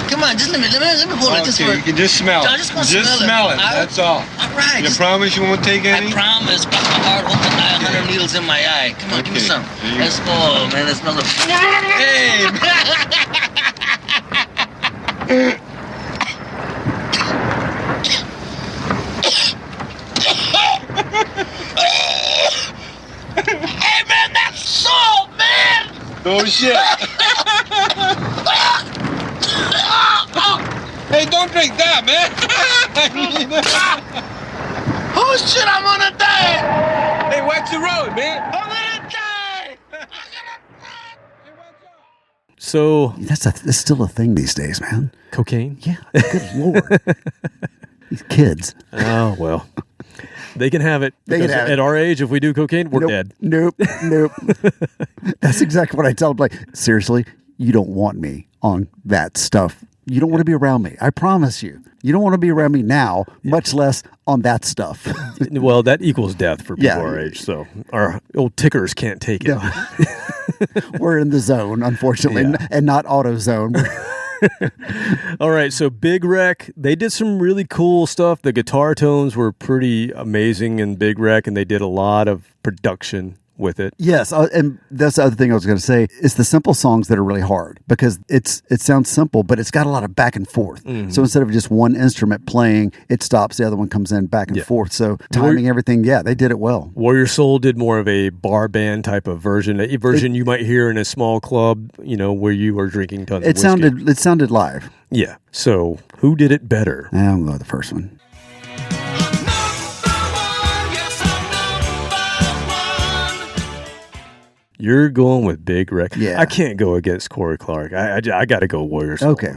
Come on, just let me hold it. Just Okay, for, you can just smell it. I'm just gonna Just smell it. That's all. All right. You promise you won't take any? I promise. Got my heart open, 100 needles in my eye. Come on, give me some. Let's go, man. That smells like... Hey, Hey, man, that's salt, man! oh shit. Hey, don't drink that, man. Oh, shit, I'm gonna die! Hey, watch the road, man. I'm gonna die! So That's still a thing these days, man. cocaine? Yeah. Good Lord. These kids. Oh, well. They can have it. They can have it. At our age, if we do cocaine, we're dead. Nope. That's exactly what I tell them. Like, seriously, you don't want me on that stuff. You don't want to be around me. I promise you. You don't want to be around me now, much less on that stuff. Well, that equals death for people our age. So our old tickers can't take it. No. We're in the zone, unfortunately, and not auto zone. All right, so Big Wreck, they did some really cool stuff. The guitar tones were pretty amazing in Big Wreck, and they did a lot of production with it. Yes, and that's the other thing I was going to say. It's the simple songs that are really hard because it sounds simple, but it's got a lot of back and forth. Mm-hmm. So instead of just one instrument playing, it stops, the other one comes in back and forth. So timing everything, they did it well. Warrior Soul did more of a bar band type of version, a version you might hear in a small club, where you are drinking tons of whiskey. It sounded live. Yeah. So who did it better? I'm going to go with the first one. You're going with Big Wreck. Yeah. I can't go against Corey Clark. I got to go Warrior Soul. Okay.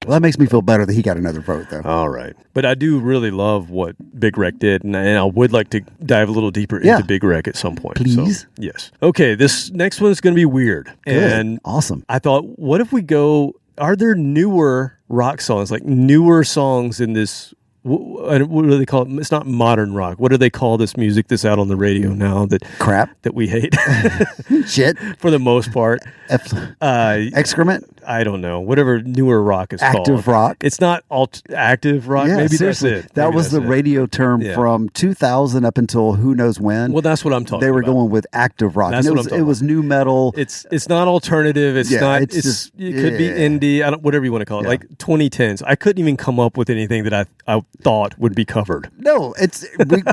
Well, that makes me feel better that he got another vote, though. All right. But I do really love what Big Wreck did, and I would like to dive a little deeper into Big Wreck at some point. Please? So, yes. Okay, this next one is going to be weird. Good. And awesome. I thought, what if we go, are there newer rock songs, like newer songs in this, what do they call it? It's not modern rock. What do they call this music that's out on the radio now that we hate? Shit. For the most part. Excrement? I don't know. Whatever newer rock is called. Active rock? It's not active rock. Yeah, Maybe seriously. that's it. That was the radio term from 2000 up until who knows when. Well, that's what I'm talking about. They were going with active rock. That's what I'm talking about. It was new metal. It's not alternative. It's not. It could be indie. Whatever you want to call it. Like 2010s. I couldn't even come up with anything that I thought would be covered. No,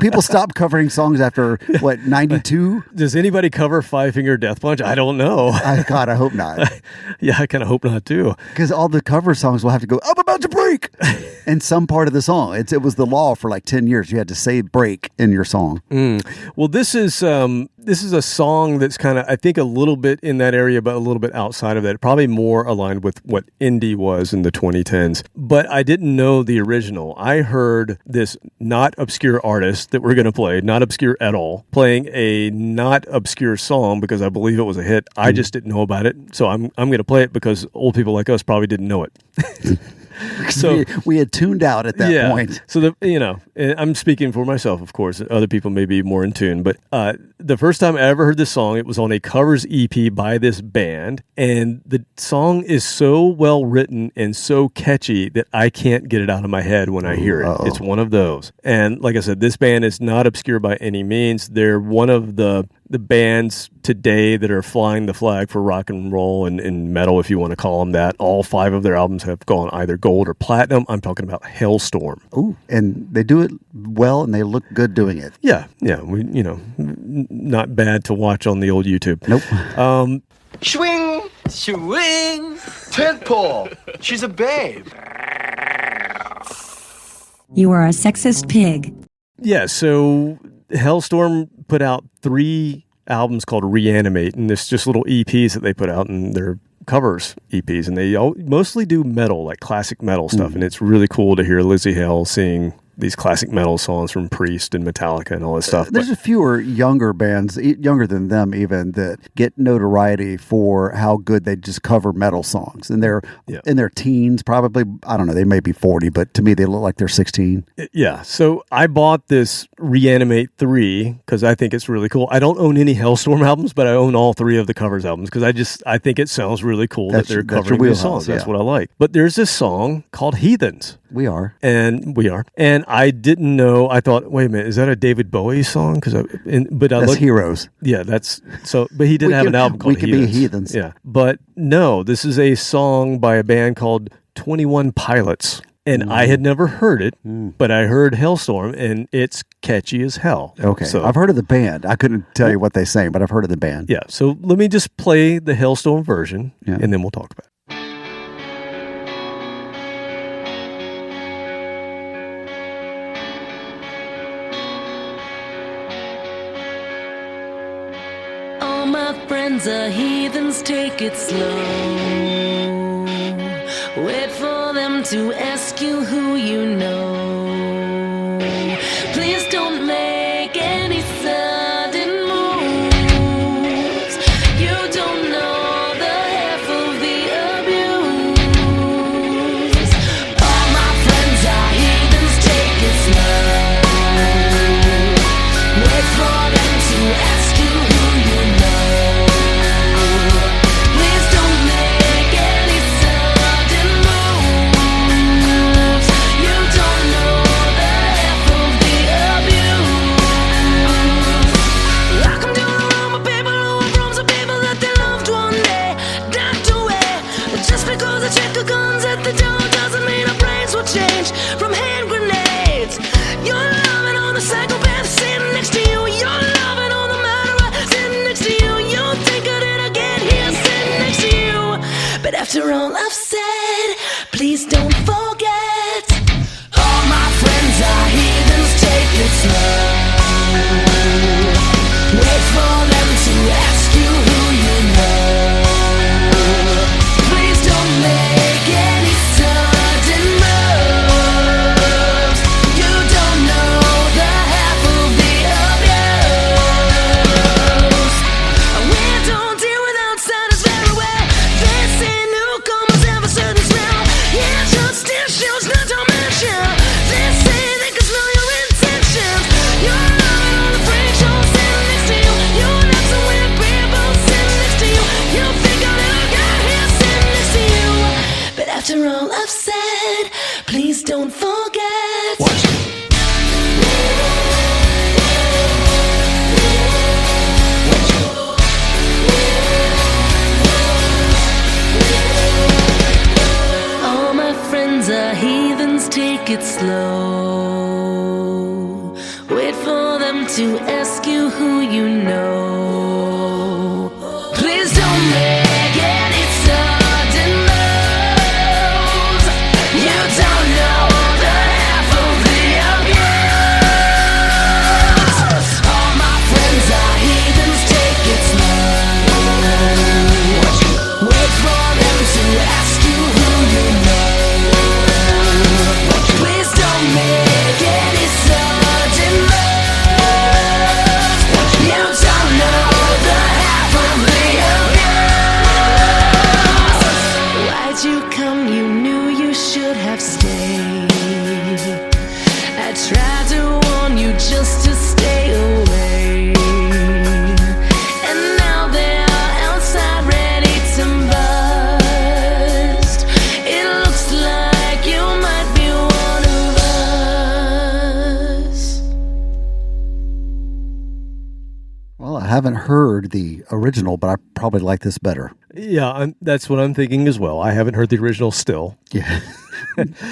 people stopped covering songs after 92. Does anybody cover Five Finger Death Punch? I don't know. God, I hope not. Yeah, I kind of hope not too. Because all the cover songs will have to go, I'm about to break in some part of the song. It was the law for like 10 years. You had to say break in your song. Well, this is a song that's kind of, I think, a little bit in that area, but a little bit outside of that. Probably more aligned with what indie was in the 2010s. But I didn't know the original. I heard this not obscure artist that we're going to play, not obscure at all, playing a not obscure song because I believe it was a hit. I just didn't know about it. So I'm going to play it because old people like us probably didn't know it. So we had tuned out at that point. So I'm speaking for myself, of course. Other people may be more in tune, but the first time I ever heard this song, it was on a covers EP by this band, and the song is so well written and so catchy that I can't get it out of my head when I hear it. It's one of those. And like I said, this band is not obscure by any means. They're one of the bands today that are flying the flag for rock and roll and metal, if you want to call them that. All 5 of their albums have gone either gold or platinum. I'm talking about Hailstorm. Ooh, and they do it well, and they look good doing it. Yeah. Not bad to watch on the old YouTube. Nope. Swing, swing, tentpole. She's a babe. You are a sexist pig. Yeah, so Hailstorm put out 3 albums called Reanimate, and it's just little EPs that they put out, and they're covers EPs, and they mostly do metal, like classic metal stuff, and it's really cool to hear Lizzie Hale sing these classic metal songs from Priest and Metallica and all this stuff. There's a fewer younger bands, younger than them even, that get notoriety for how good they just cover metal songs. And they're in their teens, probably. I don't know, they may be 40, but to me they look like they're 16. Yeah, so I bought this Reanimate 3 because I think it's really cool. I don't own any Hailstorm albums, but I own all 3 of the covers albums because I think it sounds really cool that they're covering these songs. That's what I like. But there's this song called Heathens. We are. And I didn't know. I thought, wait a minute, is that a David Bowie song? That's Heroes. Yeah, that's so. But he did have an album called Heathens. We could be Heathens. Yeah, but no, this is a song by a band called 21 Pilots. And I had never heard it, but I heard Hailstorm, and it's catchy as hell. Okay, so I've heard of the band. I couldn't tell you what they sing, but I've heard of the band. Yeah, so let me just play the Hailstorm version, and then we'll talk about it. All my friends are heathens, take it slow. Wait for them to ask you who you know. Please don't make any sudden moves. You don't know the half of the abuse. All my friends are heathens, take it slow. Wait for them to ask you who you know. Please don't make any sudden moves. You don't know the half of the abuse. Welcome to the room of people who are from some people that they loved one day died away. Just because a check of guns at the door doesn't mean our brains will change from hand grenades. You're loving on the psychopath sitting next to you. You're loving on the murderer sitting next to you. You think I did get here sitting next to you. But after all I've said, please don't forget. All my friends are heathens, take it slow. Wait for them to ask you who you know. Please don't make any sudden moves. You don't know the half of the abuse. We don't deal with outsiders very well. They say newcomers have a certain smell. Yeah, just issues not to mention. They say they can smell your intentions. You're loving on the freak show sitting next to you. You're not some weird people sitting next to you. You think I'll ever get here sitting next to you. But after all I've said, please don't forget. All my friends are heathens, take it slow. Wait for them to ask you who you know. Please don't make any sudden moves. I haven't heard the original, but I probably like this better. Yeah, that's what I'm thinking as well. I haven't heard the original still. Yeah.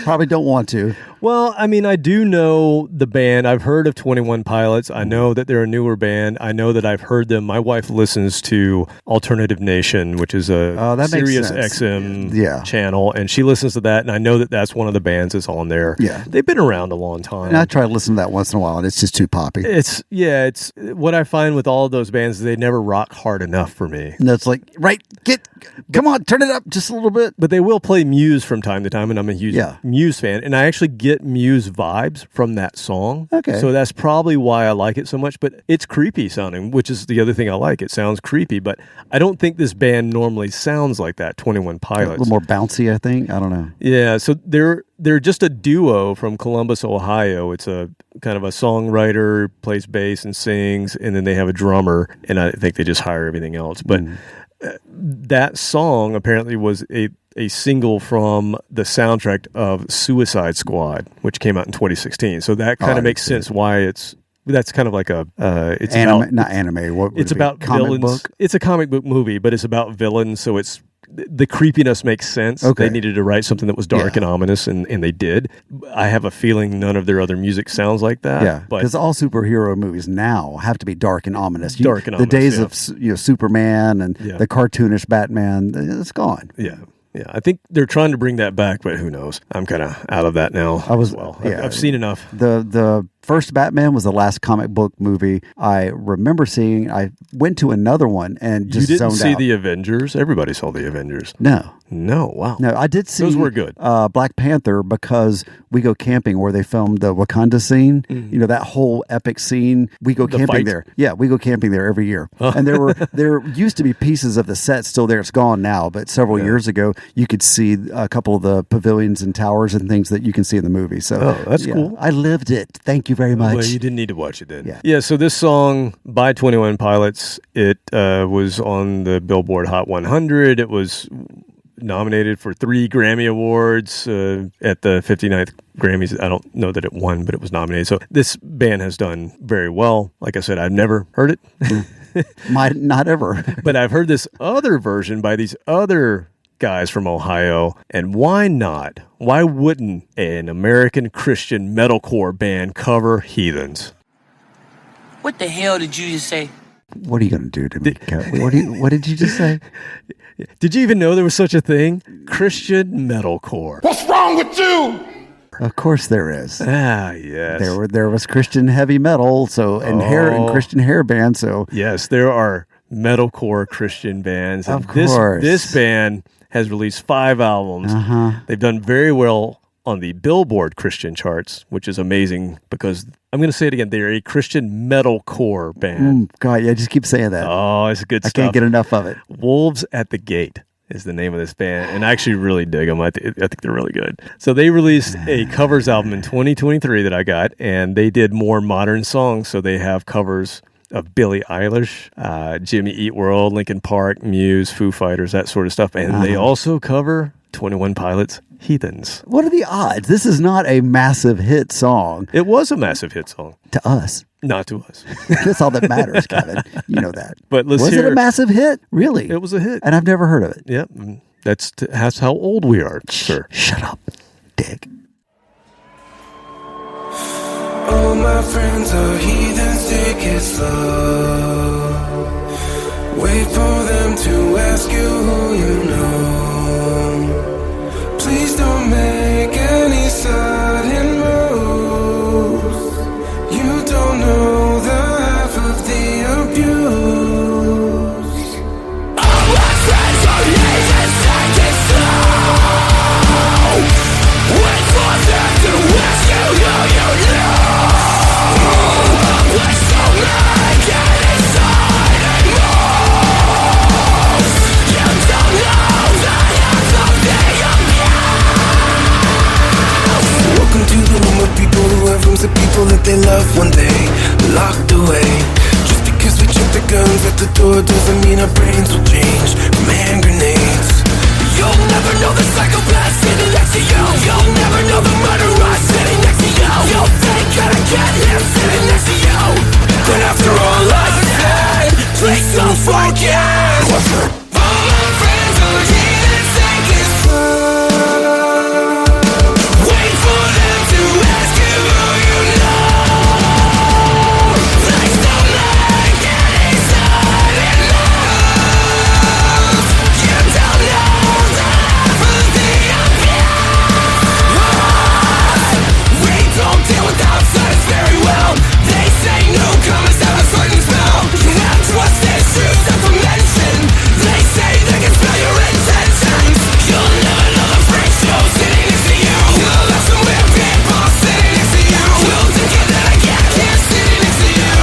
Probably don't want to. Well, I mean, I do know the band. I've heard of 21 Pilots. I know that they're a newer band. I know that I've heard them. My wife listens to Alternative Nation, which is a Sirius XM channel, and she listens to that, and I know that that's one of the bands that's on there. Yeah. They've been around a long time. And I try to listen to that once in a while, and it's just too poppy. It's what I find with all of those bands is they never rock hard enough for me. And that's like, come on, turn it up just a little bit. But they will play Muse from time to time, and I'm a huge Muse fan, and I actually get Muse vibes from that song. Okay. So that's probably why I like it so much, but it's creepy sounding, which is the other thing I like. It sounds creepy, but I don't think this band normally sounds like that, 21 Pilots. A little more bouncy, I think. I don't know. Yeah, so they're just a duo from Columbus, Ohio. It's a kind of a songwriter, plays bass and sings, and then they have a drummer, and I think they just hire everything else. But that song apparently was a single from the soundtrack of Suicide Squad, which came out in 2016. So that kind of makes sense why that's kind of like it's not anime. What would it's it be? About comic villains. book? It's a comic book movie, but it's about villains. So the creepiness makes sense. Okay. They needed to write something that was dark and ominous, and they did. I have a feeling none of their other music sounds like that. Yeah, but because all superhero movies now have to be dark and ominous. Dark and the days ominous, of Superman and the cartoonish Batman, it's gone. Yeah. Yeah, I think they're trying to bring that back, but who knows? I'm kind of out of that now as well. I've seen enough. The first Batman was the last comic book movie I remember seeing. I went to another one and just You didn't zoned see out. the Avengers? Everybody saw the Avengers. No, wow. No, I did see those were good. Black Panther, because we go camping where they filmed the Wakanda scene. You know, that whole epic scene. We go camping fight? there. Yeah, we go camping there every year. And there used to be pieces of the set still there. It's gone now, but several years ago, you could see a couple of the pavilions and towers and things that you can see in the movie. So that's cool. I lived it. Thank you very much. Well, you didn't need to watch it then. Yeah, so this song by 21 Pilots, it was on the Billboard Hot 100. It was nominated for 3 Grammy Awards at the 59th Grammys. I don't know that it won, but it was nominated. So this band has done very well. Like I said, I've never heard it. Might not ever. But I've heard this other version by these other guys from Ohio, and why not? Why wouldn't an American Christian metalcore band cover Heathens? What the hell did you just say? What are you going to do to me, Kat? What did you just say? Did you even know there was such a thing? Christian metalcore. What's wrong with you? Of course there is. Yes. There was Christian heavy metal, and Christian hair band. So yes, there are metalcore Christian bands. Of course, this band has released 5 albums. They've done very well on the Billboard Christian charts, which is amazing because I'm going to say it again. They're a Christian metalcore band. God, yeah, just keep saying that. Oh, it's good stuff. I can't get enough of it. Wolves at the Gate is the name of this band, and I actually really dig them. I think they're really good. So they released a covers album in 2023 that I got, and they did more modern songs. So they have covers of Billie Eilish, Jimmy Eat World, Linkin Park, Muse, Foo Fighters, that sort of stuff. And they also cover 21 Pilots' Heathens. What are the odds? This is not a massive hit song. It was a massive hit song. To us. Not to us. That's all that matters, Kevin. You know that. But was it a massive hit? Really? It was a hit. And I've never heard of it. Yep. That's how old we are, sir. Shut up, dick. All my friends are heathens, take it slow. Wait for them to ask you who you know. Please don't make any sudden moves. You don't know the half of the abuse. All my friends are heathens, take it slow. Wait for them to ask you who you know. Please don't make any sudden moves. You don't know the half of the abuse. Welcome to the room of people who have rooms of people that they love one day locked away. Just because we check the guns at the door doesn't mean our brains will change from hand grenades. You'll never know the psychopath sitting next to you. You'll never know the murderer sitting next to you. You'll think that I get him sitting next to you. But after all I said, can. All my friends are here to take it slow. Wait for them to ask you who you know. Please don't make any sudden moves. You don't know the half of the abuse. We don't deal with outsiders very well. They say newcomers have a certain spell. You have trusted truths of dimension. They say they can smell your intentions. You'll never know the freak show sitting next to you. You'll have some weird people sitting next to you. You'll think that I can't sitting next to you.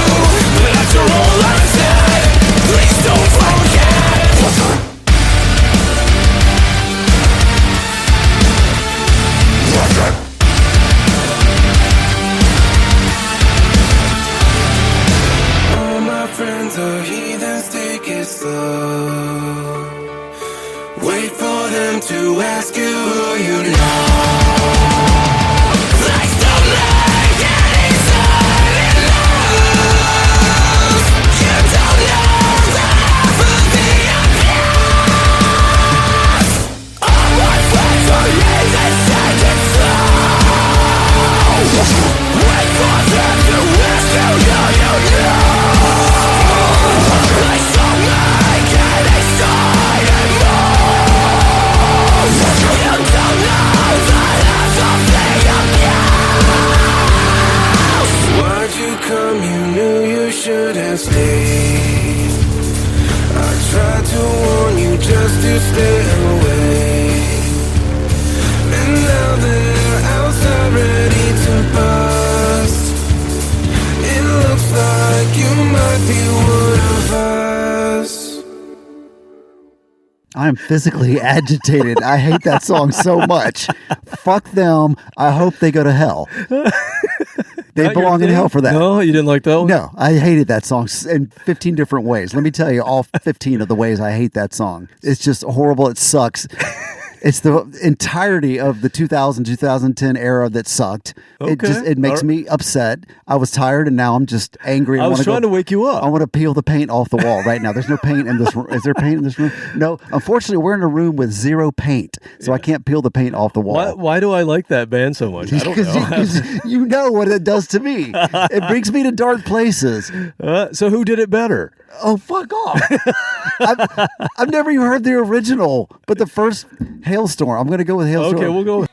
But after all I've said, please don't forget. All my friends are heathens, take it slow. Wait for them to ask you who you know. Please don't make any sudden moves. You don't know the half of the abuse. All my friends are heathens, take it slow. Wait for them to ask you who you know. Please don't make any sudden moves. You don't know the half of the abuse. Why'd you come? You knew you should have stayed. I tried to warn you just to stay away. And now they're outside ready to bust. It looks like you might be one of us. I'm physically agitated. I hate that song so much. Fuck them. I hope they go to hell. They Not your belong in thing? hell for that. No, you didn't like that one? No, I hated that song in 15 different ways. Let me tell you all 15 of the ways I hate that song. It's just horrible. It sucks. It's the entirety of the 2010 era that sucked. It makes me upset. I was tired and now I'm just angry. I was trying to wake you up. I want to peel the paint off the wall right now. There's no paint in this room. Is there paint in this room? No. Unfortunately, we're in a room with zero paint, so I can't peel the paint off the wall. Why do I like that band so much? I don't know. Because you know what it does to me. It brings me to dark places. So who did it better? Oh, fuck off. I've never even heard the original, but the first Hailstorm. I'm going to go with Hailstorm. Okay, we'll go.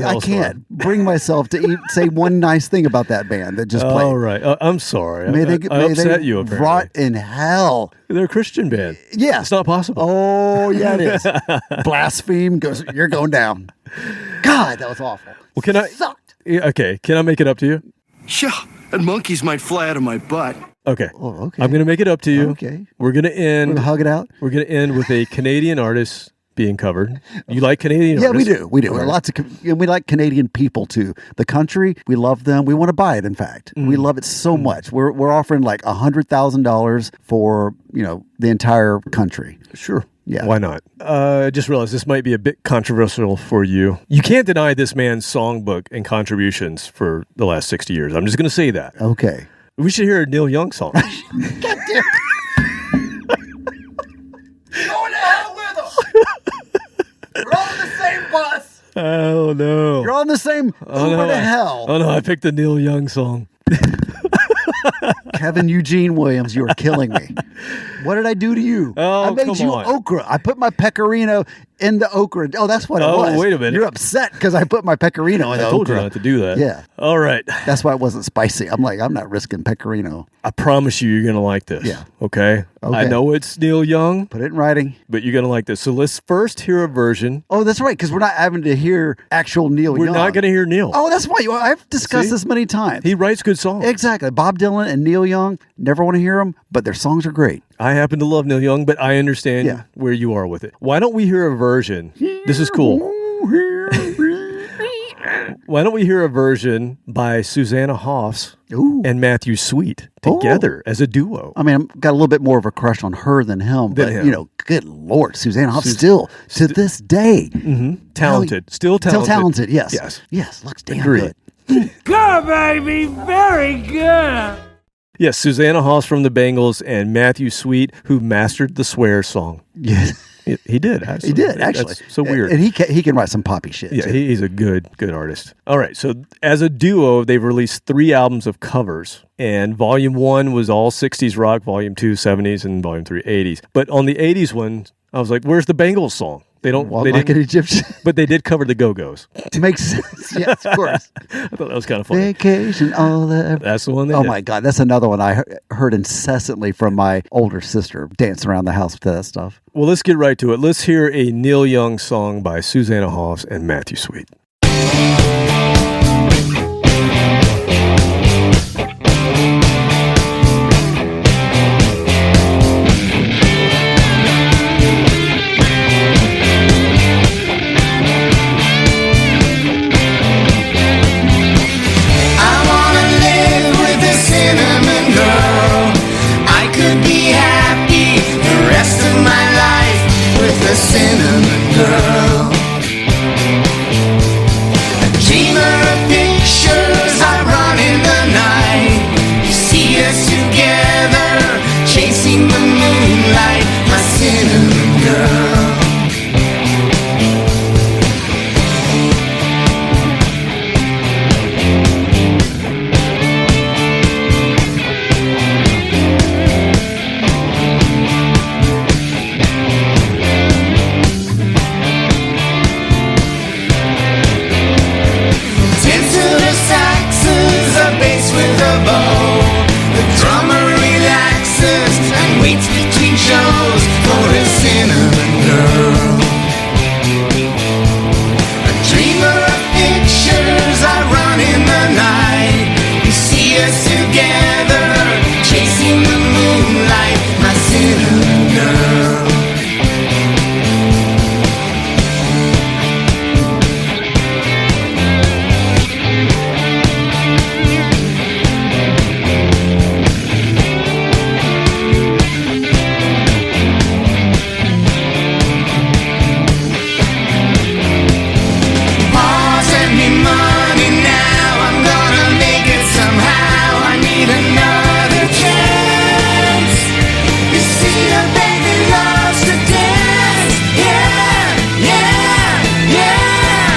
I can't bring myself to say one nice thing about that band that just played. All right. I'm sorry. May I upset you, apparently. Rot in hell. They're a Christian band. Yeah. It's not possible. Oh, yeah, it is. Blaspheme goes, you're going down. God, that was awful. Well, can I? Sucked. Yeah, okay. Can I make it up to you? Yeah, and monkeys might fly out of my butt. Okay. Oh, okay. I'm going to make it up to you. Okay. We're going to end. We're going to hug it out. We're going to end with a Canadian artist being covered. You like Canadian artists? Yeah, we do. Lots of, and we like Canadian people too. The country, we love them. We want to buy it. In fact, we love it so much. We're offering like $100,000 for the entire country. Sure. Yeah. Why not? I just realized this might be a bit controversial for you. You can't deny this man's songbook and contributions for the last 60 years. I'm just going to say that. Okay. We should hear a Neil Young song. God damn. Go to hell with them. You're all on the same bus. Oh, no. You're on the same Uber to hell. Oh, no. I picked the Neil Young song. Kevin Eugene Williams, you are killing me. What did I do to you? Oh, I made come you on. okra. I put my pecorino in the okra. Oh, that's what it was. Oh, wait a minute. You're upset because I put my pecorino in the I told okra. you not to do that. Yeah. All right. That's why it wasn't spicy. I'm like, I'm not risking pecorino. I promise you're going to like this. Yeah. Okay? I know it's Neil Young, Put it in writing. but you're going to like this. So let's first hear a version. Oh, that's right, because we're not having to hear actual Neil We're Young. not going to hear Neil. Oh, that's why. I've discussed See? this many times. He writes good songs. Exactly. Bob Dylan and Neil Young, never want to hear them, but their songs are great. I happen to love Neil Young, but I understand Yeah. where you are with it. Why don't we hear a version? This is cool. Why don't we hear a version by Susanna Hoffs and Matthew Sweet together as a duo? I mean, I've got a little bit more of a crush on her than him, but you know, good Lord, Susanna Hoffs still to this day talented, still talented, still talented. Yes, yes, yes, looks damn good. Good, baby. Very good. Yes, Susanna Hoffs from the Bangles and Matthew Sweet, who mastered the Swear song. Yes. He did. Actually. He did, actually. That's so weird. And he can write some poppy shit. Yeah, too. he's a good artist. All right, so as a duo, they've released 3 albums of covers. And Volume 1 was all 60s rock, Volume 2, 70s, and Volume 3, 80s. But on the 80s one, I was like, where's the Bangles song? They don't Walk they like didn't- an Egyptian. But they did cover the Go-Go's. Makes sense. Yes, of course. I thought that was kind of funny. Vacation, all that. That's the one they Oh did. my God, that's another one I heard incessantly from my older sister dancing around the house with that stuff. Well, let's get right to it. Let's hear a Neil Young song by Susanna Hoffs and Matthew Sweet. I wanna live with a cinnamon girl. I could be happy the rest of my life with a cinnamon girl. A dreamer of pictures, I run in the night. You see us together, chasing the moonlight, my cinnamon girl. Titular saxes, a bass with a bow. The drummer relaxes and waits between shows for a cinnamon girl. A dreamer of pictures, I run in the night. You see us together, chasing the moonlight, my cinnamon girl. Paws and me money now, I'm gonna make it somehow. I need another chance. You see, a baby loves to dance. Yeah, yeah, yeah.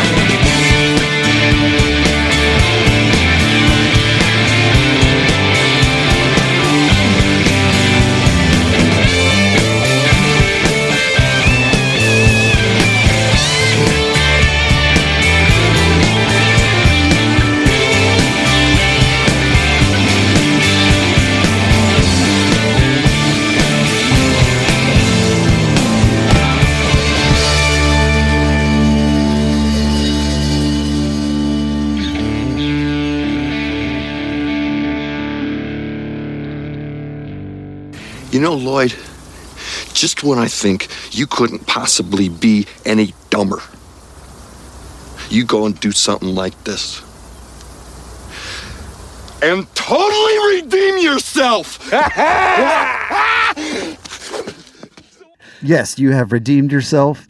You know, Lloyd, just when I think you couldn't possibly be any dumber, you go and do something like this. And totally redeem yourself! Yes, you have redeemed yourself.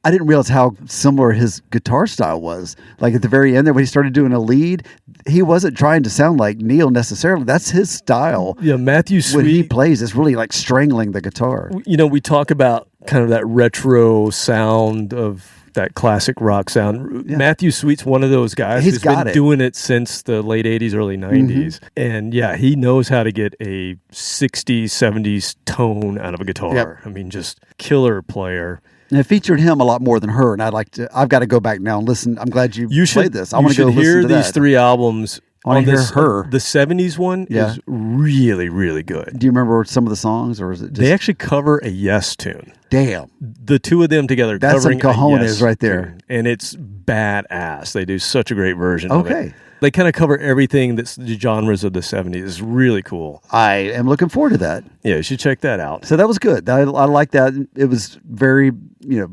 I didn't realize how similar his guitar style was. Like at the very end there, when he started doing a lead, he wasn't trying to sound like Neil necessarily. That's his style. Yeah, Matthew Sweet. When he plays, it's really like strangling the guitar. You know, we talk about kind of that retro sound of that classic rock sound. Yeah. Matthew Sweet's one of those guys He's who's got been it. doing it since the late 80s, early 90s. And yeah, he knows how to get a 60s, 70s tone out of a guitar. Yep. I mean, just killer player. And it featured him a lot more than her. And I've got to go back now and listen. I'm glad you You should played this. I want to go hear listen to these that. 3 albums. I wanna hear this, her. The 70s one Yeah. is really, really good. Do you remember some of the songs, or is it just They actually cover a Yes tune. damn? The two of them together That's some covering a cojones Yes right there. tune. And it's badass. They do such a great version of it. Okay. They kind of cover everything that's the genres of the 70s. It's really cool. I am looking forward to that. Yeah, you should check that out. So that was good. I like that. It was very,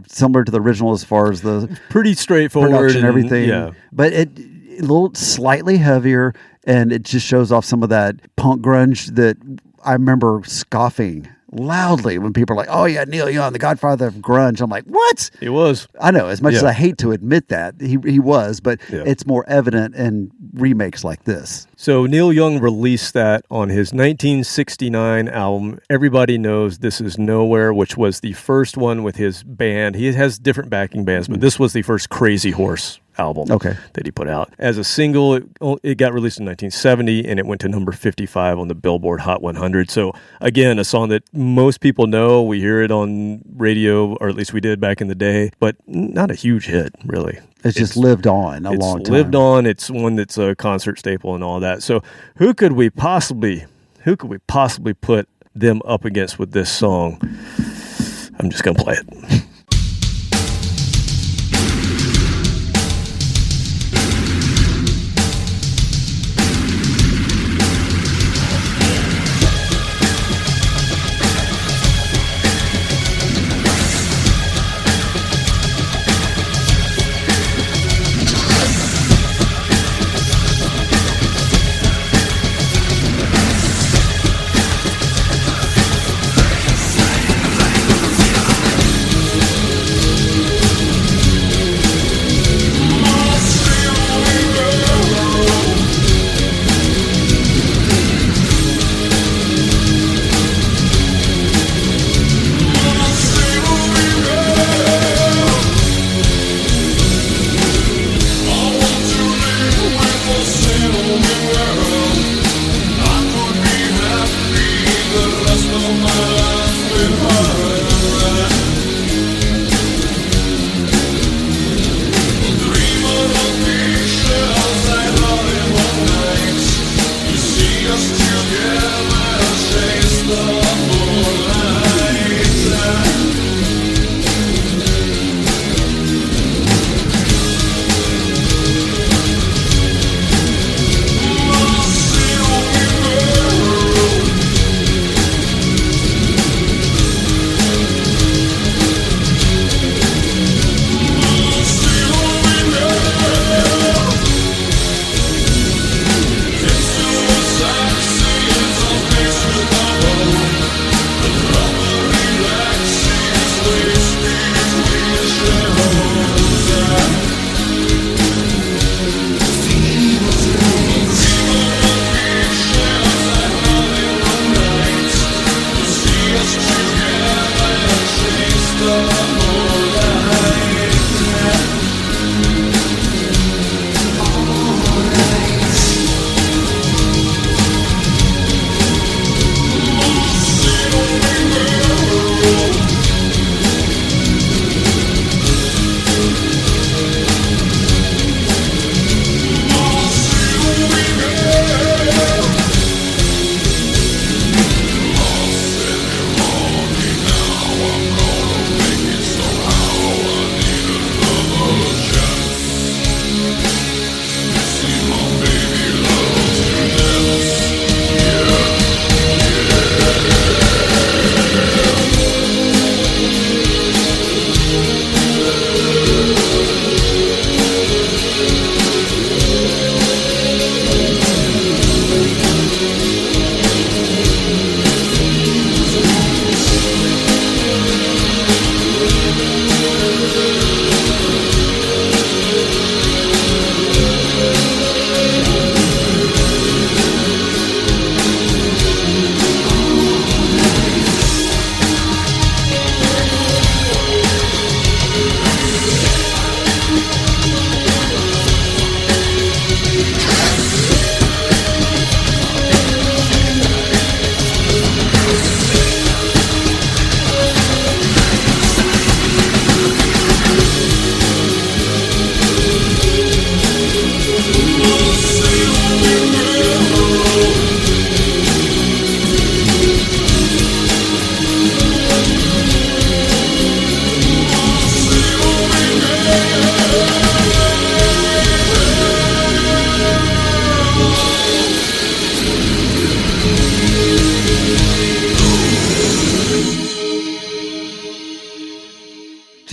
similar to the original as far as the pretty straightforward production and everything. Yeah. But a little slightly heavier, and it just shows off some of that punk grunge that I remember scoffing loudly when people are like, "Oh yeah, Neil Young, the godfather of grunge." I'm like, "What?" He was. I know. As much as I hate to admit that, he was, but it's more evident in remakes like this. So Neil Young released that on his 1969 album, Everybody Knows This Is Nowhere, which was the first one with his band. He has different backing bands, but this was the first Crazy Horse album that he put out. As a single, it got released in 1970, and it went to number 55 on the Billboard Hot 100. So again, a song that most people know. We hear it on radio, or at least we did back in the day, but not a huge hit, really. It's just lived on a long time. It's lived on. It's one that's a concert staple and all that. So who could we possibly put them up against with this song? I'm just going to play it.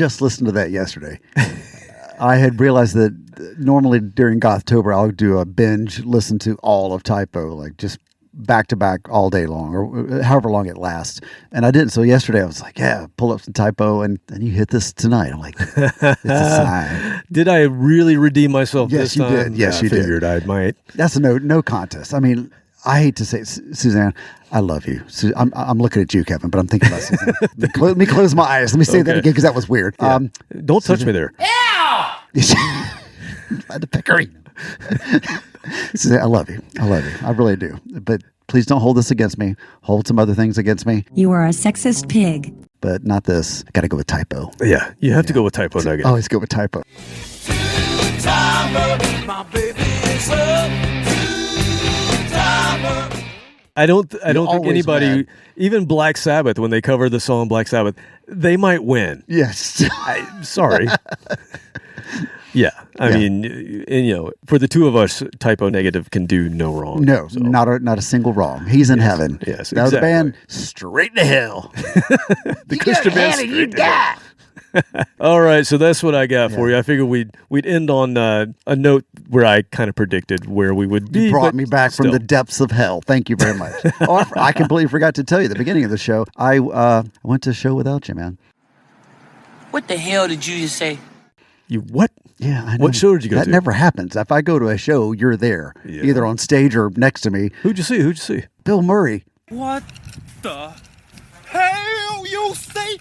just listened to that yesterday. I had realized that normally during Gothtober, I'll do a binge, listen to all of Typo, like just back to back all day long, or however long it lasts. And I didn't. So yesterday I was like, yeah, pull up some Typo, and then you hit this tonight. I'm like, it's a sign. Did I really redeem myself Yes, this you time? did. Yes, you figured did. I might. That's no contest. I mean, I hate to say it, Suzanne, I love you. I'm looking at you, Kevin, but I'm thinking about Suzanne. Let me close my eyes. Let me say that again because that was weird. Yeah. Don't touch me there. Ow! I had to pick her. Suzanne, I love you. I love you. I really do. But please don't hold this against me. Hold some other things against me, You are a sexist pig. but not this. I got to go with Typo. Yeah, you have to go with Typo Nugget. Always go with Typo. I don't think always anybody, win. even Black Sabbath, when they cover the song Black Sabbath, they might win. Yes. Sorry. Yeah, I mean, and, for the two of us, Typo Negative can do no wrong. No, so. not a single wrong. He's in heaven. Yes, That was the exactly. band straight to hell. The Christian band you straight to die. All right, so that's what I got for you. I figured we'd end on a note where I kind of predicted where we would be. You brought but me back from still. the depths of hell. Thank you very much. I completely forgot to tell you at the beginning of the show. I went to a show without you, man. What the hell did you just say? You what? Yeah, I know. What show did you go that to? That never happens. If I go to a show, you're there, either on stage or next to me. Who'd you see? Bill Murray. What the hell you say?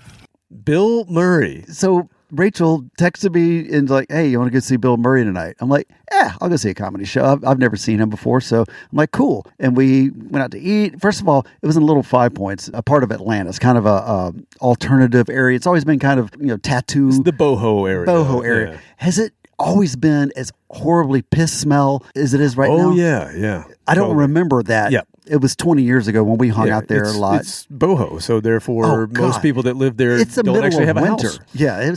Bill Murray. So Rachel texted me and like, hey, you want to go see Bill Murray tonight? I'm like, yeah, I'll go see a comedy show. I've never seen him before. So I'm like, cool. And we went out to eat. First of all, it was in Little Five Points, a part of Atlanta. It's kind of a alternative area. It's always been kind of, tattoo. It's the boho area. Boho area. Yeah. Has it always been as horribly piss smell as it is right now? Oh, yeah. I don't remember that. Yeah. It was 20 years ago when we hung out there a lot. It's boho, so therefore most people that live there It's the don't middle actually of have winter. a house. Yeah,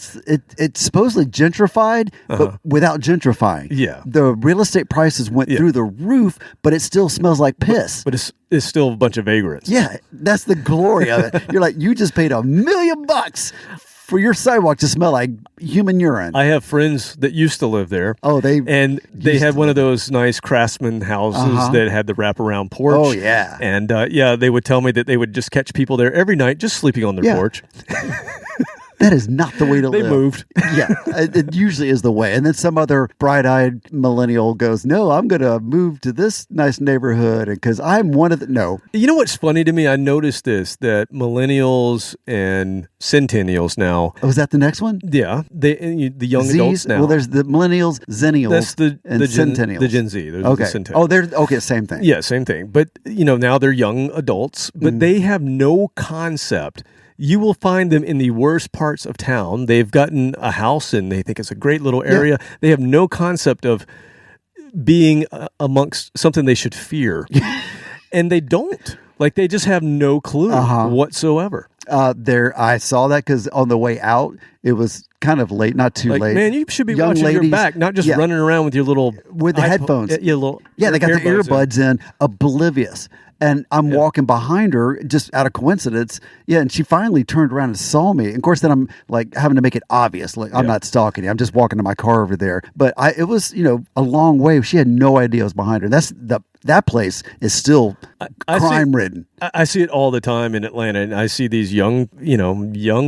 it's supposedly gentrified, but without gentrifying. Yeah. The real estate prices went through the roof, but it still smells like piss. But it's still a bunch of vagrants. Yeah, that's the glory of it. You're like, you just paid $1 million for your sidewalk to smell like human urine. I have friends that used to live there. Oh, they had one of those nice craftsman houses that had the wraparound porch. Oh, yeah. And they would tell me that they would just catch people there every night just sleeping on their porch. That is not the way to They live. moved. Yeah, it usually is the way. And then some other bright-eyed millennial goes, no, I'm going to move to this nice neighborhood because I'm one of the... No. You know what's funny to me? I noticed this, that millennials and centennials now... Oh, is that the next one? Yeah. The young adults now. Well, there's the millennials, zennials, That's and centennials. The Gen Z. There's the centennials. Oh, they're... Okay, same thing. Yeah, same thing. But, now they're young adults, but they have no concept. You will find them in the worst parts of town. They've gotten a house and they think it's a great little area. Yeah. They have no concept of being amongst something they should fear. And they don't. Like, they just have no clue whatsoever. I saw that because on the way out, it was kind of late, not too late. Man, you should be Young watching ladies, your back, not just running around with your little... With the headphones. Yeah, they got their earbuds in, oblivious. And I'm walking behind her just out of coincidence. Yeah, and she finally turned around and saw me. And of course, then I'm like having to make it obvious. Like, I'm not stalking you. I'm just walking to my car over there. But it was, a long way. She had no idea I was behind her. That place is still crime-ridden. I see it all the time in Atlanta, and I see these young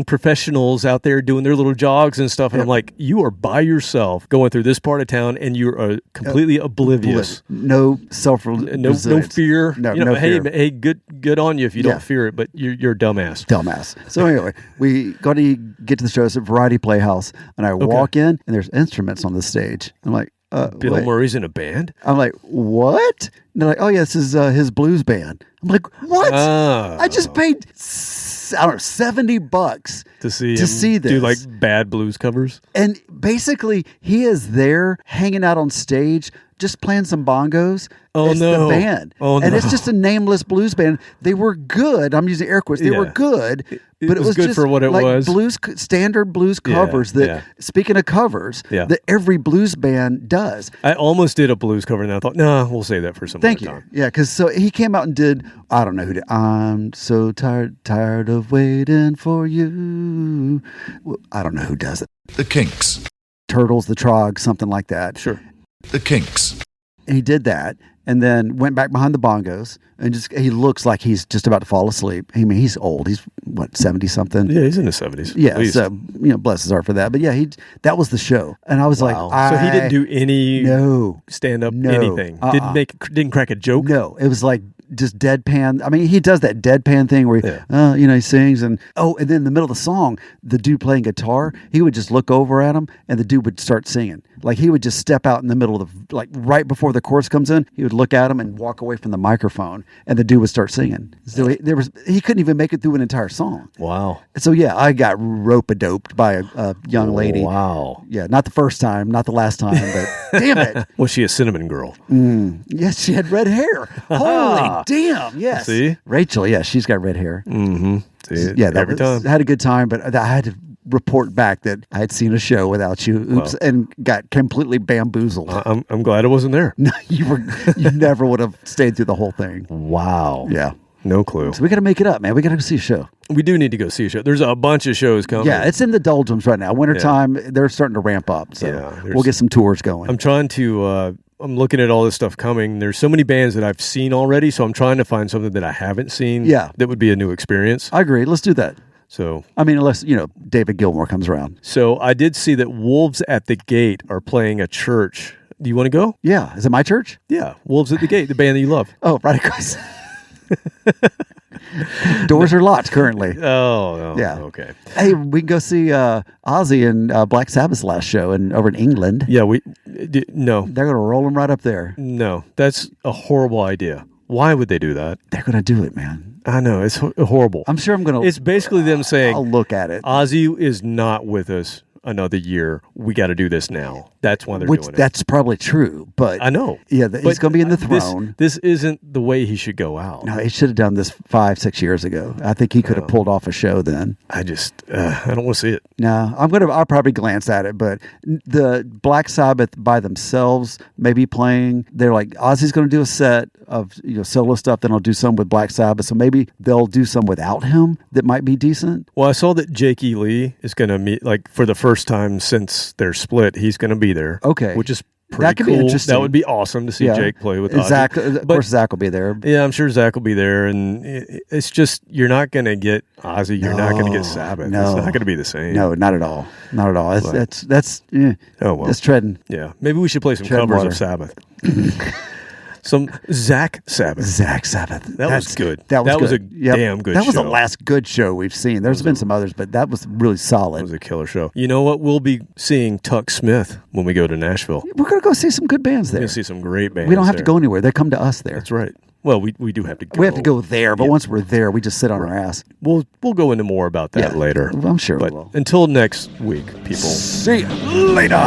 professionals out there doing their little jogs and stuff, and I'm like, you are by yourself going through this part of town, and you are completely oblivious. No self-resilience. No fear. No fear. Hey, good on you if you don't fear it, but you're a dumbass. Dumbass. So anyway, we got to get to the show. It's a variety playhouse, and I walk in, and there's instruments on the stage. I'm like, Bill Murray's in a band? I'm like, what? And they're like, oh, yeah, this is his blues band. I'm like, what? I just paid, $70 to see this. Do like bad blues covers. And basically, he is there hanging out on stage just playing some bongos. Oh, it's no. the band. Oh, and no. it's just a nameless blues band. They were good. I'm using air quotes. They were good. It But it was good just for what it like was. standard blues covers that, speaking of covers, that every blues band does. I almost did a blues cover, and I thought, we'll save that for some Thank other you. time. Yeah, because so he came out and did, I don't know who did, I'm so tired of waiting for you. Well, I don't know who does it. The Kinks. Turtles, the Trog, something like that. Sure. The Kinks. And he did that and then went back behind the bongos and he looks like he's just about to fall asleep. I mean, he's old. He's what, 70 something? Yeah, he's in his 70s. Yeah, so bless his heart for that. But yeah, that was the show. And I was like, so he didn't do any stand up anything. Didn't crack a joke. No, it was like just deadpan. I mean, he does that deadpan thing where he sings and then in the middle of the song, the dude playing guitar, he would just look over at him and the dude would start singing. Like he would just step out in the middle of right before the chorus comes in, he would look at him and walk away from the microphone and the dude would start singing. So he couldn't even make it through an entire song. Wow. So yeah, I got rope-a-doped by a young lady. Wow. Yeah, not the first time, not the last time, but damn it. Was she a cinnamon girl? Yes, she had red hair. Holy damn, yes. See? Rachel, yeah, she's got red hair. Mm-hmm. See, yeah, every time. I had a good time, but I had to report back that I had seen a show without you. Oops, and got completely bamboozled. I'm glad I wasn't there. No, you never would have stayed through the whole thing. Wow. Yeah. No clue. So we got to make it up, man. We got to go see a show. We do need to go see a show. There's a bunch of shows coming. Yeah, it's in the doldrums right now. Wintertime, they're starting to ramp up. So we'll get some tours going. I'm trying to... I'm looking at all this stuff coming. There's so many bands that I've seen already, so I'm trying to find something that I haven't seen. Yeah. That would be a new experience. I agree. Let's do that. So, I mean, unless, David Gilmour comes around. So I did see that Wolves at the Gate are playing a church. Do you want to go? Yeah. Is it my church? Yeah. Wolves at the Gate, the band that you love. Oh, right across. Doors are locked currently. Oh, yeah. Okay. Hey, we can go see Ozzy and Black Sabbath's last show over in England. Yeah, no. They're going to roll them right up there. No, that's a horrible idea. Why would they do that? They're going to do it, man. I know. It's horrible. I'm sure I'm going to... It's basically them saying... I'll look at it. Ozzy is not with us another year. We got to do this now. That's why they're doing it. That's probably true, but... I know. Yeah, he's going to be in the throne. This isn't the way he should go out. No, he should have done this 5-6 years ago. I think he could have pulled off a show then. I just... I don't want to see it. No, I'll probably glance at it, but the Black Sabbath by themselves may be playing. They're like, Ozzy's going to do a set of solo stuff, then I'll do some with Black Sabbath, so maybe they'll do some without him that might be decent. Well, I saw that Jake E. Lee is going to meet, for the first time since they're split, he's going to be there. Okay. Which is pretty that could cool. Be interesting. That would be awesome to see Jake play with Ozzy. Zach, of course, Zach will be there. Yeah, I'm sure Zach will be there, and it's just, you're not going to get Ozzy, you're not going to get Sabbath. No. It's not going to be the same. No, not at all. Not at all. That's oh, well. That's treading. Yeah, maybe we should play some Treading covers water. of Sabbath. Some Zach Sabbath. Zach Sabbath. That was good. That was a good. damn good show. That was the last good show we've seen. There's been some others, but that was really solid. That was a killer show. You know what? We'll be seeing Tuck Smith when we go to Nashville. We're going to go see some good bands there. We're going to see some great bands. We don't have to go anywhere. They come to us there. That's right. Well, we do have to go. We have to go there, but once we're there, we just sit on our ass. We'll go into more about that later. I'm sure but we will. Until next week, people. See you later.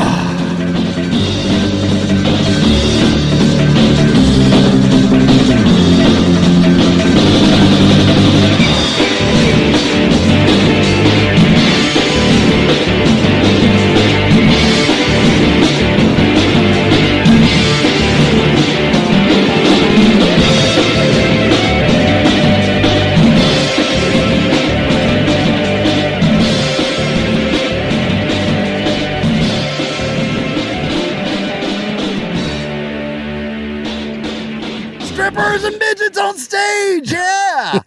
Strippers and midgets on stage, yeah!